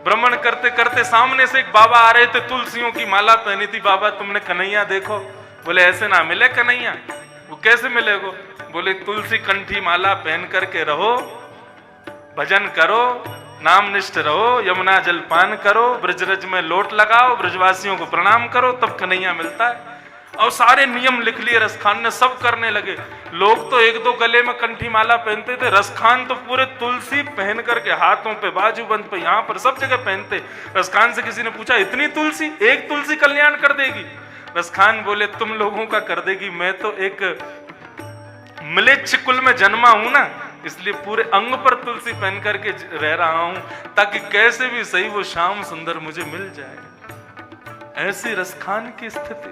भ्रमण करते करते सामने से एक बाबा आ रहे थे, तुलसियों की माला पहनी थी। बाबा तुमने कन्हैया देखो? बोले ऐसे ना मिले कन्हैया। वो कैसे मिलेगो? बोले तुलसी कंठी माला पहन करके रहो, भजन करो, नामनिष्ठ रहो, यमुना जल पान करो, ब्रजरज में लोट लगाओ, ब्रजवासियों को प्रणाम करो, तब कन्हैया मिलता है। और सारे नियम लिख लिए रसखान ने, सब करने लगे। लोग तो एक दो गले में कंठी माला पहनते थे, रसखान तो पूरे तुलसी पहन करके हाथों पे, बाजूबंद पे, यहाँ पर सब जगह पहनते। रसखान से किसी ने पूछा, इतनी तुलसी, एक तुलसी कल्याण कर देगी? रसखान बोले, तुम लोगों का कर देगी, मैं तो एक म्लेच्छ कुल में जन्मा हूं ना, इसलिए पूरे अंग पर तुलसी पहन करके रह रहा हूं, ताकि कैसे भी सही वो श्याम सुंदर मुझे मिल जाए। ऐसी रसखान की स्थिति,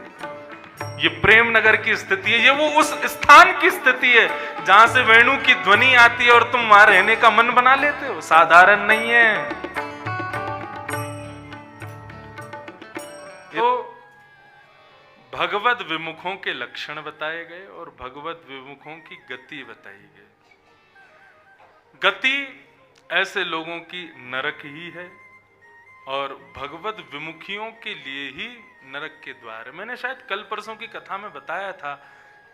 ये प्रेम नगर की स्थिति है, ये वो उस स्थान की स्थिति है जहां से वेणु की ध्वनि आती है और तुम वहां रहने का मन बना लेते हो। साधारण नहीं है। तो भगवत विमुखों के लक्षण बताए गए और भगवत विमुखों की गति बताई गई। गति ऐसे लोगों की नरक ही है और भगवत विमुखियों के लिए ही नरक के द्वार है। मैंने शायद कल परसों की कथा में बताया था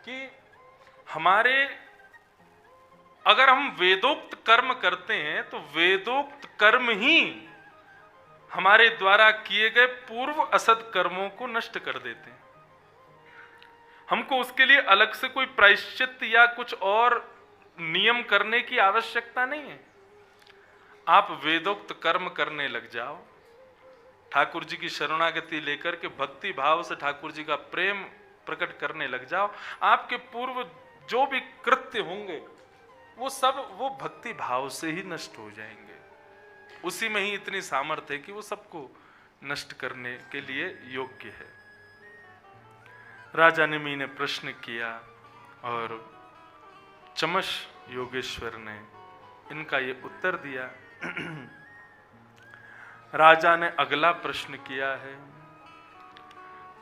कि हमारे, अगर हम वेदोक्त कर्म करते हैं तो वेदोक्त कर्म ही हमारे द्वारा किए गए पूर्व असत कर्मों को नष्ट कर देते हैं। हमको उसके लिए अलग से कोई प्रायश्चित या कुछ और नियम करने की आवश्यकता नहीं है। आप वेदोक्त कर्म करने लग जाओ, ठाकुर जी की शरणागति लेकर के भक्ति भाव से ठाकुर जी का प्रेम प्रकट करने लग जाओ, आपके पूर्व जो भी कृत्य होंगे वो सब वो भक्ति भाव से ही नष्ट हो जाएंगे। उसी में ही इतनी सामर्थ्य है कि वो सबको नष्ट करने के लिए योग्य है। राजा निमि ने प्रश्न किया और चमश योगेश्वर ने इनका ये उत्तर दिया। राजा ने अगला प्रश्न किया है,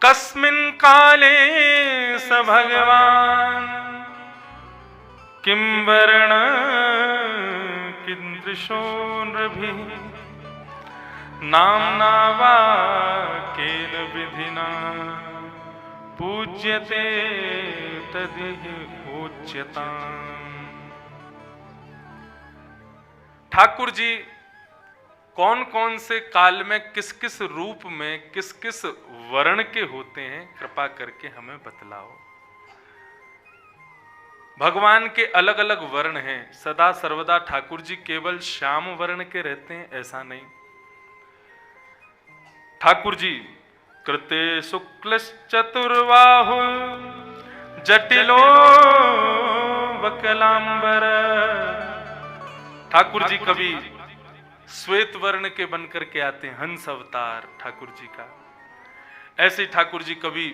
कस्मिन् काले स भगवान किं वर्ण कीदृशो नृभिः नाम्ना वा केन विधिना पूज्यते तदिह उच्यताम्। ठाकुर जी कौन कौन से काल में किस किस रूप में किस किस वर्ण के होते हैं, कृपा करके हमें बतलाओ। भगवान के अलग अलग वर्ण हैं। सदा सर्वदा ठाकुर जी केवल श्याम वर्ण के रहते हैं ऐसा नहीं। ठाकुर जी कृते शुक्लश्चतुर्बाहु जटिलो वकलांबर। ठाकुर जी कभी श्वेत वर्ण के बनकर के आते हैं, हंस अवतार ठाकुर जी का। ऐसे ठाकुर जी कभी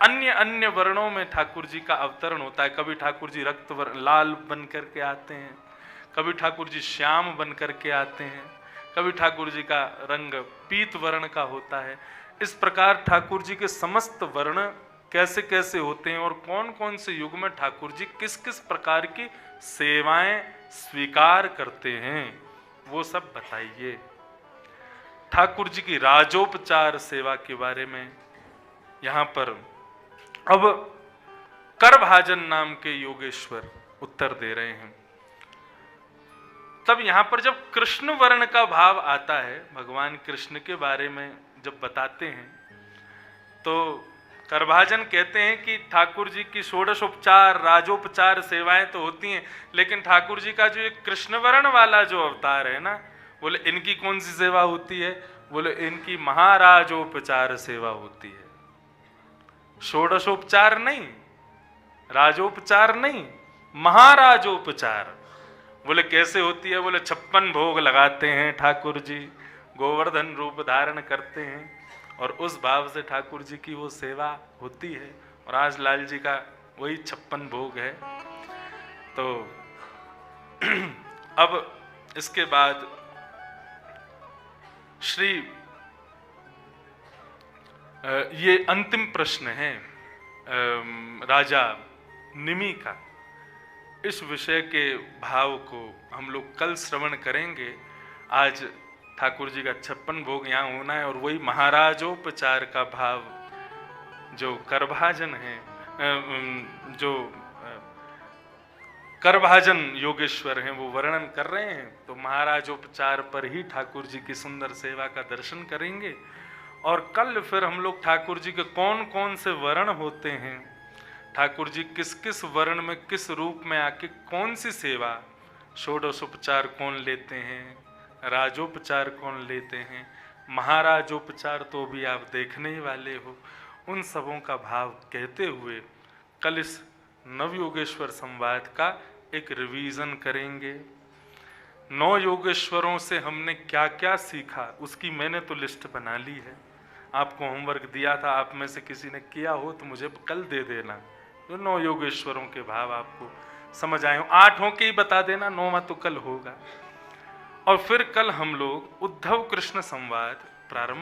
अन्य अन्य वर्णों में ठाकुर जी का अवतरण होता है। कभी ठाकुर जी रक्त वर्ण लाल बनकर के आते हैं, कभी ठाकुर जी श्याम बनकर के आते हैं, कभी ठाकुर जी का रंग पीत वर्ण का होता है। इस प्रकार ठाकुर जी के समस्त वर्ण कैसे कैसे होते हैं और कौन कौन से युग में ठाकुर जी किस किस प्रकार की सेवाएं स्वीकार करते हैं, वो सब बताइए। ठाकुर जी की राजोपचार सेवा के बारे में यहां पर अब करभाजन नाम के योगेश्वर उत्तर दे रहे हैं। तब यहां पर जब कृष्ण वर्ण का भाव आता है, भगवान कृष्ण के बारे में जब बताते हैं, तो करभाजन कहते हैं कि ठाकुर जी की षोडशोपचार राजोपचार सेवाएं तो होती हैं, लेकिन ठाकुर जी का जो एक कृष्ण वर्ण वाला जो अवतार है ना, बोले इनकी कौन सी सेवा होती है? बोले इनकी महाराजोपचार सेवा होती है। षोडशोपचार नहीं, राजोपचार नहीं, महाराजोपचार। बोले कैसे होती है? बोले 56 भोग लगाते हैं ठाकुर जी, गोवर्धन रूप धारण करते हैं और उस भाव से ठाकुर जी की वो सेवा होती है। और आज लाल जी का वही 56 भोग है। तो अब इसके बाद श्री ये अंतिम प्रश्न है राजा निमि का। इस विषय के भाव को हम लोग कल श्रवण करेंगे। आज ठाकुर जी का 56 भोग यहाँ होना है और वही महाराजोपचार का भाव जो करभाजन है, जो करभाजन योगेश्वर हैं, वो वर्णन कर रहे हैं। तो महाराजोपचार पर ही ठाकुर जी की सुंदर सेवा का दर्शन करेंगे। और कल फिर हम लोग ठाकुर जी के कौन कौन से वर्ण होते हैं, ठाकुर जी किस किस वर्ण में किस रूप में आके कौन सी सेवा, षोडशोपचार कौन लेते हैं, राजोपचार कौन लेते हैं, महाराजोपचार तो भी आप देखने ही वाले हो, उन सबों का भाव कहते हुए कल इस नवयोगेश्वर संवाद का एक रिवीजन करेंगे। 9 योगेश्वरों से हमने क्या क्या सीखा उसकी मैंने तो लिस्ट बना ली है, आपको होमवर्क दिया था, आप में से किसी ने किया हो तो मुझे कल दे देना, जो 9 योगेश्वरों के भाव आपको समझ आए हो। 8 हो के ही बता देना, 9वां तो कल होगा। और फिर कल हम लोग उद्धव कृष्ण संवाद प्रारंभ